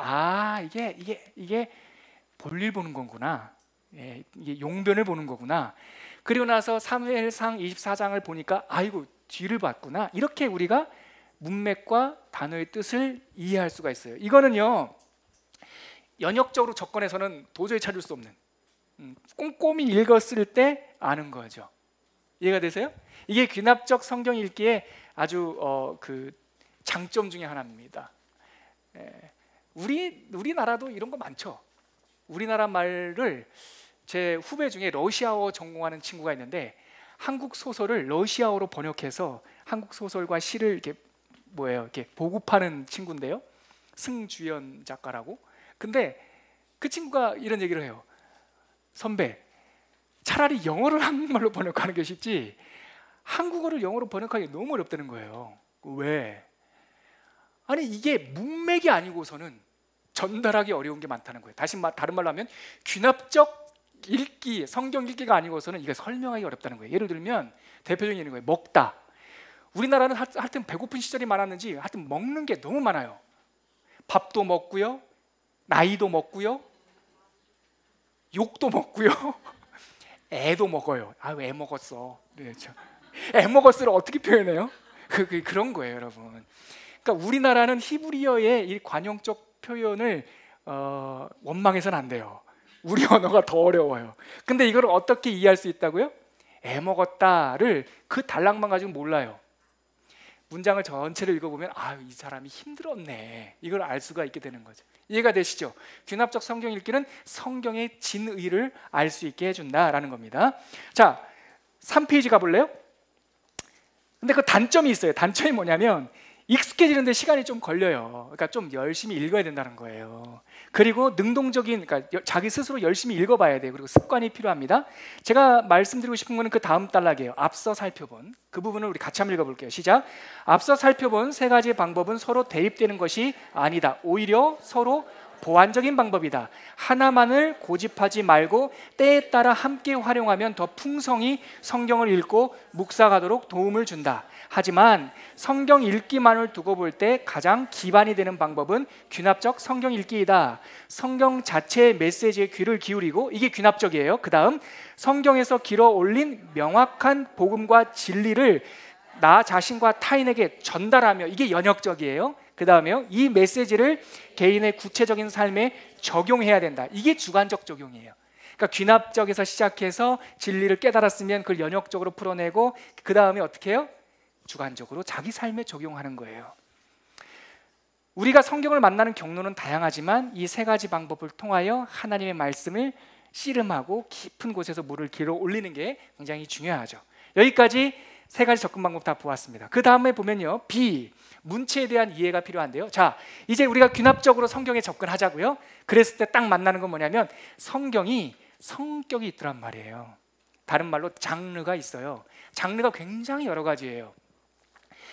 이게 볼일 보는 거구나, 이게 용변을 보는 거구나. 그리고 나서 사무엘상 24장을 보니까 아이고 뒤를 봤구나, 이렇게 우리가 문맥과 단어의 뜻을 이해할 수가 있어요. 이거는요 연역적으로 접근해서는 도저히 찾을 수 없는, 꼼꼼히 읽었을 때 아는 거죠. 이해가 되세요? 이게 귀납적 성경 읽기에 아주 그 장점 중에 하나입니다. 우리나라도 이런 거 많죠. 우리나라 말을 제 후배 중에 러시아어 전공하는 친구가 있는데 한국 소설을 러시아어로 번역해서 한국 소설과 시를 이렇게 보급하는 친구인데요. 승주연 작가라고. 근데 그 친구가 이런 얘기를 해요. 선배, 차라리 영어를 한국말로 번역하는 게 쉽지 한국어를 영어로 번역하기 너무 어렵다는 거예요. 왜? 아니 이게 문맥이 아니고서는 전달하기 어려운 게 많다는 거예요. 다른 말로 하면 귀납적 읽기, 성경 읽기가 아니고서는 이게 설명하기 어렵다는 거예요. 예를 들면 대표적인 예는 거예요. 먹다. 우리나라는 하여튼 배고픈 시절이 많았는지 하여튼 먹는 게 너무 많아요. 밥도 먹고요, 나이도 먹고요, 욕도 먹고요, 애도 먹어요. 아, 애 먹었어. 그렇죠. 애 먹었어를 어떻게 표현해요? 그런 거예요, 여러분. 그러니까 우리나라는 히브리어의 이 관용적 표현을 원망해서는 안 돼요. 우리 언어가 더 어려워요. 근데 이걸 어떻게 이해할 수 있다고요? 애 먹었다를 그 단락만 가지고 몰라요. 문장을 전체를 읽어보면 아, 이 사람이 힘들었네, 이걸 알 수가 있게 되는 거죠. 이해가 되시죠? 귀납적 성경 읽기는 성경의 진의를 알 수 있게 해준다라는 겁니다. 자, 3페이지 가볼래요? 근데 그 단점이 있어요. 단점이 뭐냐면 익숙해지는데 시간이 좀 걸려요. 그러니까 좀 열심히 읽어야 된다는 거예요. 그리고 능동적인, 그러니까 자기 스스로 열심히 읽어봐야 돼요. 그리고 습관이 필요합니다. 제가 말씀드리고 싶은 거는 그 다음 단락이에요. 앞서 살펴본 그 부분을 우리 같이 한번 읽어볼게요. 시작. 앞서 살펴본 세 가지 방법은 서로 대입되는 것이 아니다. 오히려 서로 보완적인 방법이다. 하나만을 고집하지 말고 때에 따라 함께 활용하면 더 풍성히 성경을 읽고 묵상하도록 도움을 준다. 하지만 성경 읽기만을 두고 볼 때 가장 기반이 되는 방법은 귀납적 성경 읽기이다. 성경 자체의 메시지에 귀를 기울이고, 이게 귀납적이에요. 그 다음 성경에서 길어 올린 명확한 복음과 진리를 나 자신과 타인에게 전달하며, 이게 연역적이에요. 그 다음에요, 이 메시지를 개인의 구체적인 삶에 적용해야 된다. 이게 주관적 적용이에요. 그러니까 귀납적에서 시작해서 진리를 깨달았으면 그걸 연역적으로 풀어내고, 그 다음에 어떻게 해요? 주관적으로 자기 삶에 적용하는 거예요. 우리가 성경을 만나는 경로는 다양하지만 이 세 가지 방법을 통하여 하나님의 말씀을 씨름하고 깊은 곳에서 물을 길어 올리는 게 굉장히 중요하죠. 여기까지 세 가지 접근 방법 다 보았습니다. 그 다음에 보면요, B, 문체에 대한 이해가 필요한데요. 자, 이제 우리가 귀납적으로 성경에 접근하자고요. 그랬을 때 딱 만나는 건 뭐냐면 성경이 성격이 있더란 말이에요. 다른 말로 장르가 있어요. 장르가 굉장히 여러 가지예요.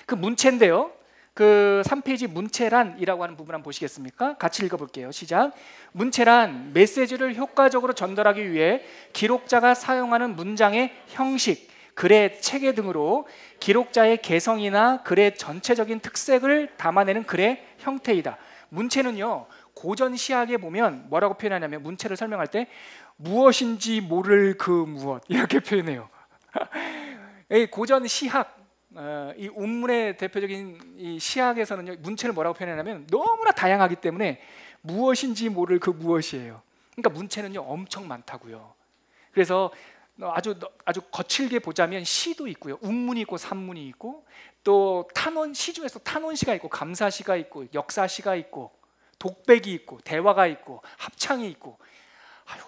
그 문체인데요, 그 3페이지 문체란이라고 하는 부분 한번 보시겠습니까? 같이 읽어볼게요. 시작. 문체란 메시지를 효과적으로 전달하기 위해 기록자가 사용하는 문장의 형식, 글의 체계 등으로 기록자의 개성이나 글의 전체적인 특색을 담아내는 글의 형태이다. 문체는요, 고전 시학에 보면 뭐라고 표현하냐면, 문체를 설명할 때 무엇인지 모를 그 무엇, 이렇게 표현해요. 고전 시학, 이 운문의 대표적인 이 시학에서는요, 문체를 뭐라고 표현하냐면 너무나 다양하기 때문에 무엇인지 모를 그 무엇이에요. 그러니까 문체는요 엄청 많다고요. 그래서 아주 거칠게 보자면 시도 있고요, 운문이 있고 산문이 있고, 또 탄원, 시 중에서 탄원시가 있고 감사시가 있고 역사시가 있고 독백이 있고 대화가 있고 합창이 있고,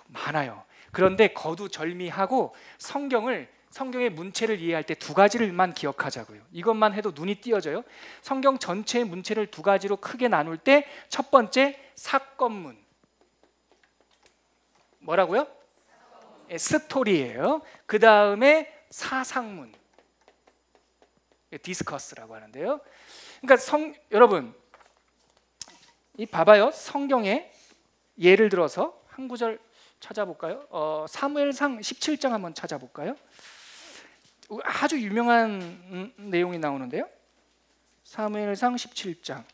많아요. 그런데 거두절미하고 성경의 문체를 이해할 때 두 가지를만 기억하자고요. 이것만 해도 눈이 띄어져요. 성경 전체의 문체를 두 가지로 크게 나눌 때 첫 번째 사건문, 뭐라고요? 스토리예요. 그 다음에 사상문, 디스커스라고 하는데요. 그러니까 여러분, 이 봐봐요. 성경에 예를 들어서 한 구절 찾아볼까요? 사무엘상 17장 한번 찾아볼까요? 아주 유명한 내용이 나오는데요. 사무엘상 17장.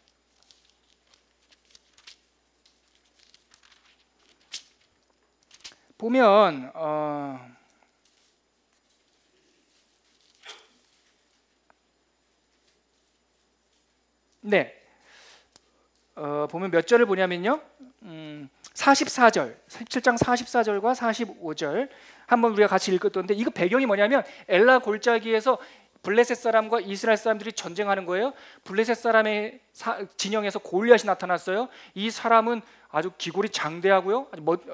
보면 보면 몇 절을 보냐면요, 44절, 17장 44절과 45절 한번 우리가 같이 읽었던데, 이거 배경이 뭐냐면 엘라 골짜기에서 블레셋 사람과 이스라엘 사람들이 전쟁하는 거예요. 블레셋 사람의 진영에서 골리앗이 나타났어요. 이 사람은 아주 기골이 장대하고요,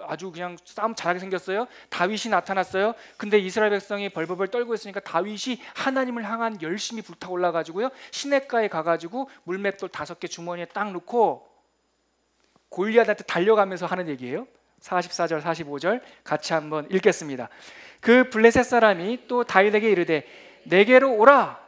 아주 그냥 싸움 잘하게 생겼어요. 다윗이 나타났어요. 근데 이스라엘 백성이 벌벌벌 떨고 있으니까 다윗이 하나님을 향한 열심히 불타올라 가지고요, 시냇가에 가가지고 물맷돌 5개 주머니에 딱 넣고 골리앗한테 달려가면서 하는 얘기예요. 44절 45절 같이 한번 읽겠습니다. 그 블레셋 사람이 또 다윗에게 이르되 내게로 오라.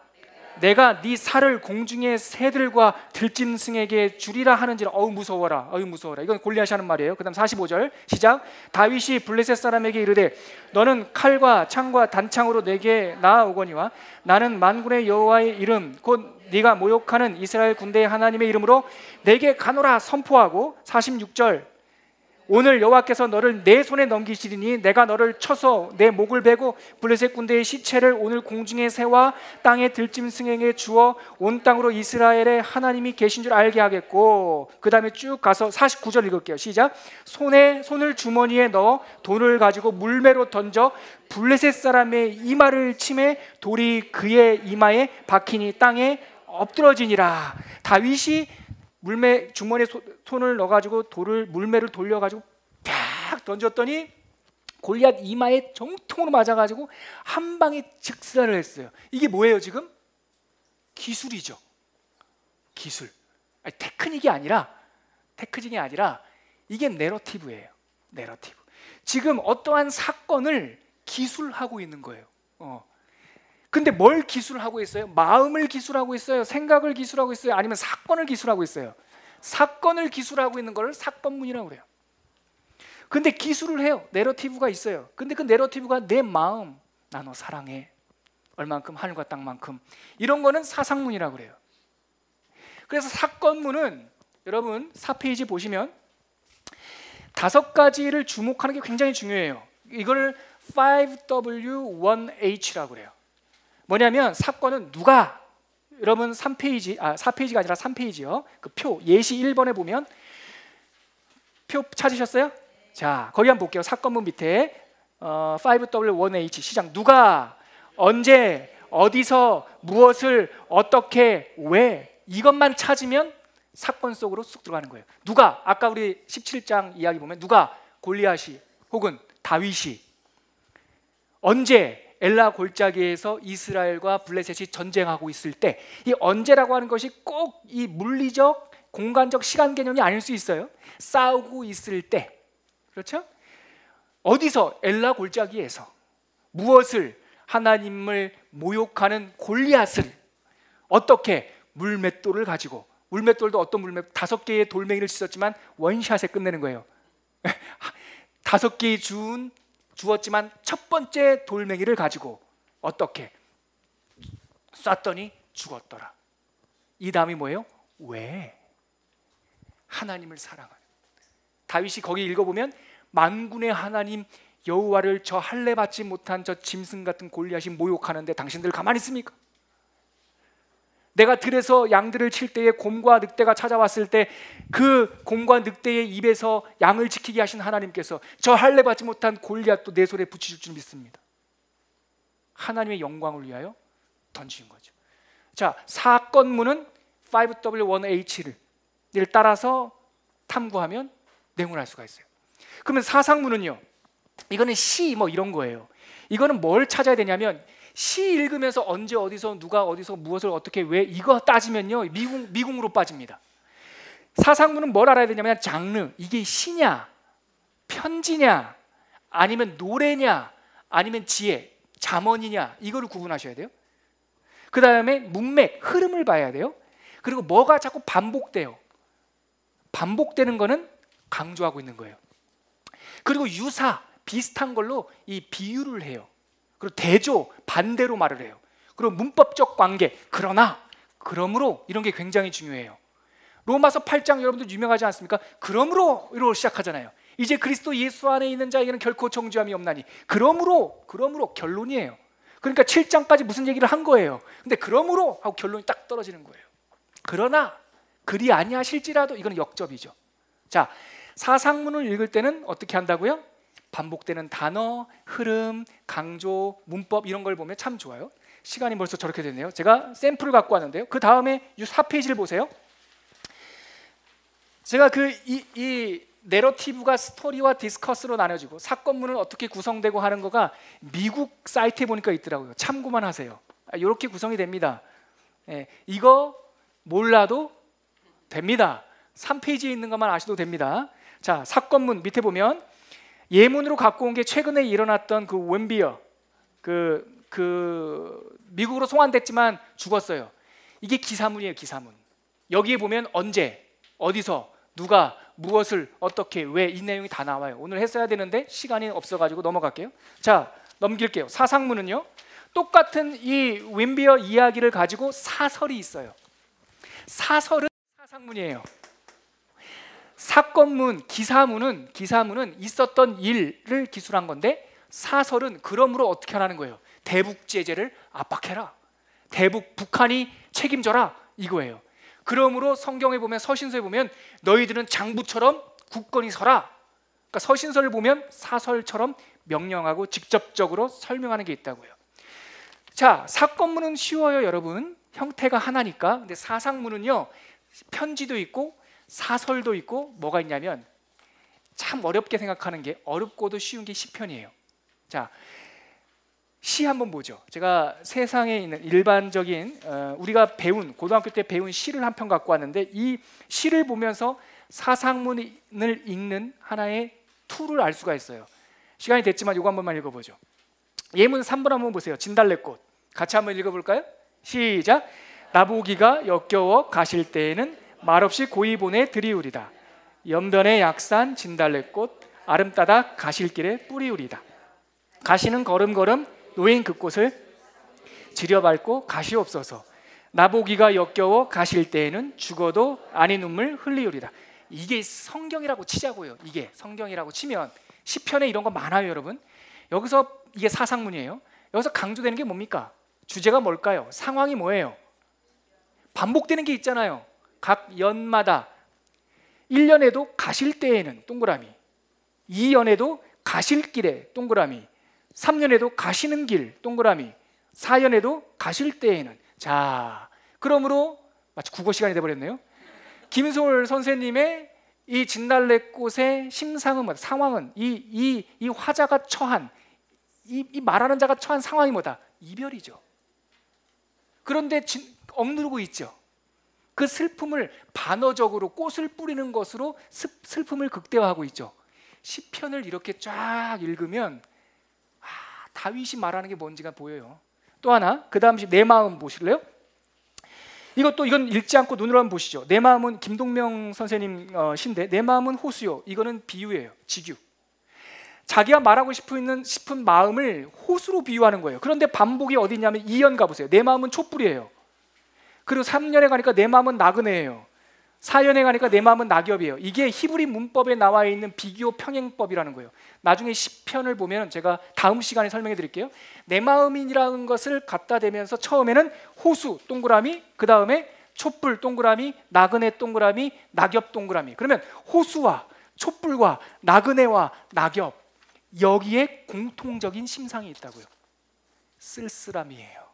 내가 네 살을 공중의 새들과 들짐승에게 주리라 하는지라. 어우 무서워라. 어우 무서워라. 이건 골리앗이 하는 말이에요. 그 다음 45절 시작. 다윗이 블레셋 사람에게 이르되 너는 칼과 창과 단창으로 내게 나아오거니와 나는 만군의 여호와의 이름 곧 네가 모욕하는 이스라엘 군대의 하나님의 이름으로 내게 가노라 선포하고 46절 오늘 여호와께서 너를 내 손에 넘기시리니 내가 너를 쳐서 내 목을 베고 블레셋 군대의 시체를 오늘 공중의 새와 땅의 들짐승에게 주어 온 땅으로 이스라엘의 하나님이 계신 줄 알게 하겠고, 그 다음에 쭉 가서 49절 읽을게요. 시작. 손을 주머니에 넣어 돌을 가지고 물매로 던져 블레셋 사람의 이마를 치매 돌이 그의 이마에 박히니 땅에 엎드러지니라. 다윗이 물매 주머니에 손을 넣어가지고 돌을 물매를 돌려가지고 팍 던졌더니 골리앗 이마에 정통으로 맞아가지고 한 방에 즉사를 했어요. 이게 뭐예요 지금? 기술이죠. 기술. 아니, 테크닉이 아니라 이게 내러티브예요. 내러티브. 지금 어떠한 사건을 기술하고 있는 거예요. 근데 뭘 기술하고 있어요? 마음을 기술하고 있어요? 생각을 기술하고 있어요? 아니면 사건을 기술하고 있어요? 사건을 기술하고 있는 걸 사건문이라고 그래요. 근데 기술을 해요. 내러티브가 있어요. 근데 그 내러티브가 내 마음, 나 너 사랑해, 얼만큼, 하늘과 땅만큼, 이런 거는 사상문이라고 그래요. 그래서 사건문은 여러분 4페이지 보시면 5가지를 주목하는 게 굉장히 중요해요. 이걸 5W1H라고 그래요. 뭐냐면 사건은 누가, 여러분 4페이지가 아니라 3페이지요. 그 표 예시 1번에 보면 표 찾으셨어요? 자, 거기 한번 볼게요. 사건문 밑에 5W1H 시작. 누가, 언제, 어디서, 무엇을, 어떻게, 왜, 이것만 찾으면 사건 속으로 쑥 들어가는 거예요. 누가, 아까 우리 17장 이야기 보면 누가, 골리앗이 혹은 다윗이, 언제, 엘라 골짜기에서 이스라엘과 블레셋이 전쟁하고 있을 때, 이 언제라고 하는 것이 꼭 이 물리적, 공간적 시간 개념이 아닐 수 있어요. 싸우고 있을 때, 그렇죠? 어디서? 엘라 골짜기에서. 무엇을? 하나님을 모욕하는 골리앗을. 어떻게? 물맷돌을 가지고. 물맷돌도 어떤 물맷? 5개의 돌멩이를 씻었지만 원샷에 끝내는 거예요. 5개의 주었지만 첫 번째 돌멩이를 가지고 어떻게 쐈더니 죽었더라. 이 다음이 뭐예요? 왜? 하나님을 사랑하는. 다윗이 거기 읽어보면 만군의 하나님 여호와를 저 할례 받지 못한 저 짐승 같은 골리앗이 모욕하는데 당신들 가만히 있습니까? 내가 들에서 양들을 칠 때에 곰과 늑대가 찾아왔을 때 그 곰과 늑대의 입에서 양을 지키게 하신 하나님께서 저 할례 받지 못한 골리앗도 내 손에 붙이실 줄 믿습니다. 하나님의 영광을 위하여 던지는 거죠. 자, 사건문은 5W1H를 따라서 탐구하면 내용을 알 수가 있어요. 그러면 사상문은요, 이거는 시 뭐 이런 거예요. 이거는 뭘 찾아야 되냐면 시 읽으면서 언제 어디서 누가 어디서 무엇을 어떻게 왜 이거 따지면요 미궁으로 빠집니다. 사상문은 뭘 알아야 되냐면 장르, 이게 시냐 편지냐 아니면 노래냐 아니면 지혜 잠언이냐, 이거를 구분하셔야 돼요. 그 다음에 문맥 흐름을 봐야 돼요. 그리고 뭐가 자꾸 반복돼요. 반복되는 거는 강조하고 있는 거예요. 그리고 유사 비슷한 걸로 이 비유를 해요. 그리고 대조 반대로 말을 해요. 그리고 문법적 관계 그러나 그러므로 이런 게 굉장히 중요해요. 로마서 8장 여러분들 유명하지 않습니까? 그러므로 이로 시작하잖아요. 이제 그리스도 예수 안에 있는 자에게는 결코 정죄함이 없나니 그러므로 결론이에요. 그러니까 7장까지 무슨 얘기를 한 거예요. 근데 그러므로 하고 결론이 딱 떨어지는 거예요. 그러나 그리 아니하실지라도, 이건 역접이죠. 자, 사상문을 읽을 때는 어떻게 한다고요? 반복되는 단어, 흐름, 강조, 문법 이런 걸 보면 참 좋아요. 시간이 벌써 저렇게 됐네요. 제가 샘플을 갖고 왔는데요. 그 다음에 이 4페이지를 보세요. 제가 이 내러티브가 스토리와 디스커스로 나눠지고 사건문은 어떻게 구성되고 하는 거가 미국 사이트에 보니까 있더라고요. 참고만 하세요. 이렇게 구성이 됩니다. 이거 몰라도 됩니다. 3페이지에 있는 것만 아셔도 됩니다. 자, 사건문 밑에 보면 예문으로 갖고 온 게 최근에 일어났던 그 웬비어 미국으로 송환됐지만 죽었어요. 이게 기사문이에요. 기사문. 여기에 보면 언제, 어디서, 누가, 무엇을, 어떻게, 왜, 이 내용이 다 나와요. 오늘 했어야 되는데 시간이 없어가지고 넘어갈게요. 자, 넘길게요. 사상문은요, 똑같은 이 웬비어 이야기를 가지고 사설이 있어요. 사설은 사상문이에요. 사건문, 기사문은 있었던 일을 기술한 건데, 사설은 그러므로 어떻게 하라는 거예요? 대북 제재를 압박해라. 북한이 책임져라. 이거예요. 그러므로 성경에 보면, 서신서에 보면 너희들은 장부처럼 굳건히 서라. 그러니까 서신서를 보면 사설처럼 명령하고 직접적으로 설명하는 게 있다고요. 자, 사건문은 쉬워요, 여러분. 형태가 하나니까. 근데 사상문은요, 편지도 있고 사설도 있고 뭐가 있냐면 참 어렵게 생각하는 게, 어렵고도 쉬운 게 시편이에요. 자, 시 한번 보죠. 제가 세상에 있는 일반적인 우리가 배운, 고등학교 때 배운 시를 한 편 갖고 왔는데, 이 시를 보면서 사상문을 읽는 하나의 툴을 알 수가 있어요. 시간이 됐지만 이거 한 번만 읽어보죠. 예문 3번 한번 보세요. 진달래꽃. 같이 한번 읽어볼까요? 시작. 나보기가 역겨워 가실 때에는 말없이 고이 보내 드리우리다. 연변의 약산 진달래꽃 아름따다 가실 길에 뿌리우리다. 가시는 걸음걸음 노인 그 꽃을 지려밟고 가시옵소서. 나보기가 역겨워 가실 때에는 죽어도 아니 눈물 흘리우리다. 이게 성경이라고 치자고요. 이게 성경이라고 치면 시편에 이런 거 많아요, 여러분. 여기서 이게 사상문이에요. 여기서 강조되는 게 뭡니까? 주제가 뭘까요? 상황이 뭐예요? 반복되는 게 있잖아요. 각 연마다 1년에도 가실 때에는 동그라미, 2년에도 가실 길에 동그라미, 3년에도 가시는 길 동그라미, 4년에도 가실 때에는. 자, 그러므로 마치 국어 시간이 돼버렸네요. 김소월 선생님의 이 진달래꽃의 심상은 뭐다? 상황은 이 화자가 처한, 이 말하는 자가 처한 상황이 뭐다? 이별이죠. 그런데 억누르고 있죠. 그 슬픔을 반어적으로 꽃을 뿌리는 것으로 슬픔을 극대화하고 있죠. 시편을 이렇게 쫙 읽으면 다윗이 말하는 게 뭔지가 보여요. 또 하나, 그 다음 내 마음 보실래요? 이건 읽지 않고 눈으로 한번 보시죠. 내 마음은 김동명 선생님 시인데, 내 마음은 호수요. 이거는 비유예요. 직유. 자기가 말하고 싶은 마음을 호수로 비유하는 거예요. 그런데 반복이 어디 있냐면 2년 가보세요. 내 마음은 촛불이에요. 그리고 3년에 가니까 내 마음은 나그네예요. 4년에 가니까 내 마음은 낙엽이에요. 이게 히브리 문법에 나와 있는 비교 평행법이라는 거예요. 나중에 시편을 보면 제가 다음 시간에 설명해 드릴게요. 내 마음이라는 것을 갖다 대면서 처음에는 호수 동그라미, 그 다음에 촛불 동그라미, 나그네 동그라미, 낙엽 동그라미. 그러면 호수와 촛불과 나그네와 낙엽, 여기에 공통적인 심상이 있다고요. 쓸쓸함이에요.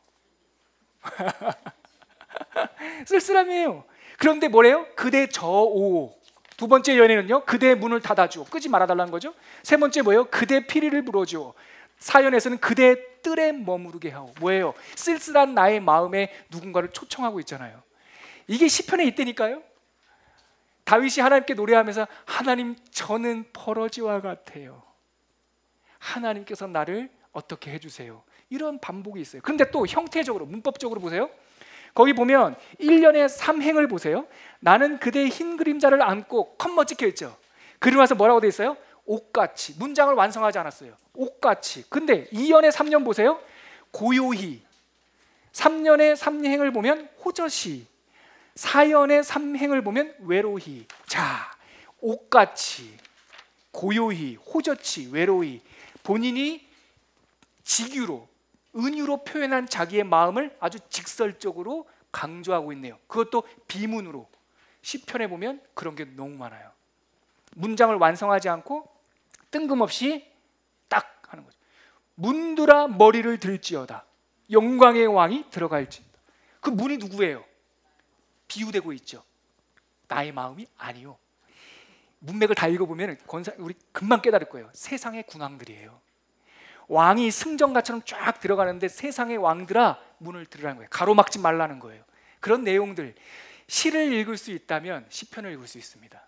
쓸쓸함이에요. 그런데 뭐래요? 그대 저오. 두 번째 연애는요, 그대 문을 닫아주오. 끄지 말아달라는 거죠. 세 번째 뭐예요? 그대 피리를 불어주오. 사연에서는 그대 뜰에 머무르게 하오. 뭐예요? 쓸쓸한 나의 마음에 누군가를 초청하고 있잖아요. 이게 시편에 있다니까요. 다윗이 하나님께 노래하면서, 하나님, 저는 버러지와 같아요. 하나님께서 나를 어떻게 해주세요. 이런 반복이 있어요. 그런데 또 형태적으로, 문법적으로 보세요. 거기 보면 1년에 3행을 보세요. 나는 그대의 흰 그림자를 안고, 컴마 찍혀 있죠. 그리고 나서 뭐라고 돼 있어요? 옷같이. 문장을 완성하지 않았어요. 옷같이. 근데 2년에 3년 보세요. 고요히. 3년에 3행을 보면 호젓이. 4년에 3행을 보면 외로히. 자, 옷같이, 고요히, 호젓이, 외로히. 본인이 직유로, 은유로 표현한 자기의 마음을 아주 직설적으로 강조하고 있네요. 그것도 비문으로. 시편에 보면 그런 게 너무 많아요. 문장을 완성하지 않고 뜬금없이 딱 하는 거죠. 문드라 머리를 들지어다. 영광의 왕이 들어갈지. 그 문이 누구예요? 비유되고 있죠. 나의 마음이 아니요. 문맥을 다 읽어보면 우리 금방 깨달을 거예요. 세상의 군왕들이에요. 왕이 승정가처럼 쫙 들어가는데 세상의 왕들아 문을 들으라는 거예요. 가로막지 말라는 거예요. 그런 내용들, 시를 읽을 수 있다면 시편을 읽을 수 있습니다.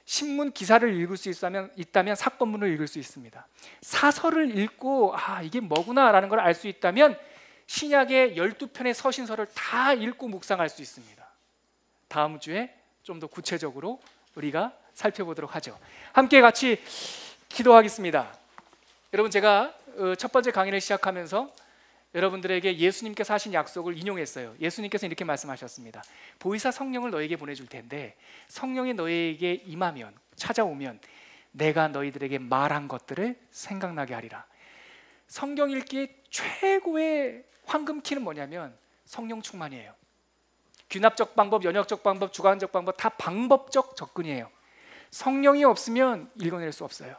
신문 기사를 읽을 수 있다면 사건문을 읽을 수 있습니다. 사설을 읽고 이게 뭐구나 라는 걸 알 수 있다면 신약의 12편의 서신서를 다 읽고 묵상할 수 있습니다. 다음 주에 좀 더 구체적으로 우리가 살펴보도록 하죠. 함께 같이 기도하겠습니다. 여러분, 제가 첫 번째 강의를 시작하면서 여러분들에게 예수님께서 하신 약속을 인용했어요. 예수님께서 이렇게 말씀하셨습니다. 보혜사 성령을 너에게 보내줄 텐데 성령이 너에게 임하면, 찾아오면 내가 너희들에게 말한 것들을 생각나게 하리라. 성경 읽기의 최고의 황금키는 뭐냐면 성령 충만이에요. 귀납적 방법, 연역적 방법, 주관적 방법 다 방법적 접근이에요. 성령이 없으면 읽어낼 수 없어요.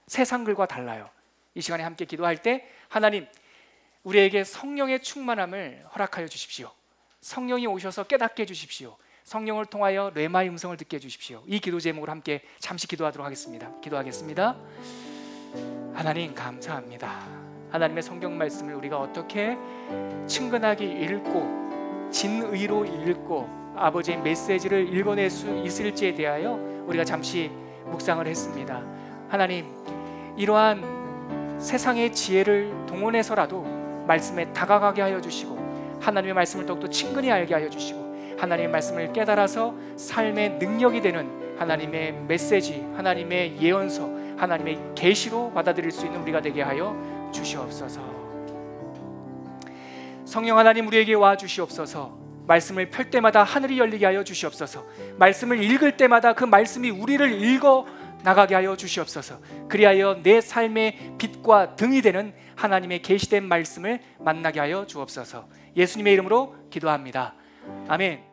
세상 글과 달라요. 이 시간에 함께 기도할 때 하나님, 우리에게 성령의 충만함을 허락하여 주십시오. 성령이 오셔서 깨닫게 해주십시오. 성령을 통하여 레마의 음성을 듣게 해주십시오. 이 기도 제목으로 함께 잠시 기도하도록 하겠습니다. 기도하겠습니다. 하나님 감사합니다. 하나님의 성경 말씀을 우리가 어떻게 친근하게 읽고 진의로 읽고 아버지의 메시지를 읽어낼 수 있을지에 대하여 우리가 잠시 묵상을 했습니다. 하나님, 이러한 세상의 지혜를 동원해서라도 말씀에 다가가게 하여 주시고 하나님의 말씀을 더욱더 친근히 알게 하여 주시고 하나님의 말씀을 깨달아서 삶의 능력이 되는 하나님의 메시지, 하나님의 예언서, 하나님의 계시로 받아들일 수 있는 우리가 되게 하여 주시옵소서. 성령 하나님, 우리에게 와 주시옵소서. 말씀을 펼 때마다 하늘이 열리게 하여 주시옵소서. 말씀을 읽을 때마다 그 말씀이 우리를 읽어 나가게 하여 주시옵소서. 그리하여 내 삶의 빛과 등이 되는 하나님의 계시된 말씀을 만나게 하여 주옵소서. 예수님의 이름으로 기도합니다. 아멘.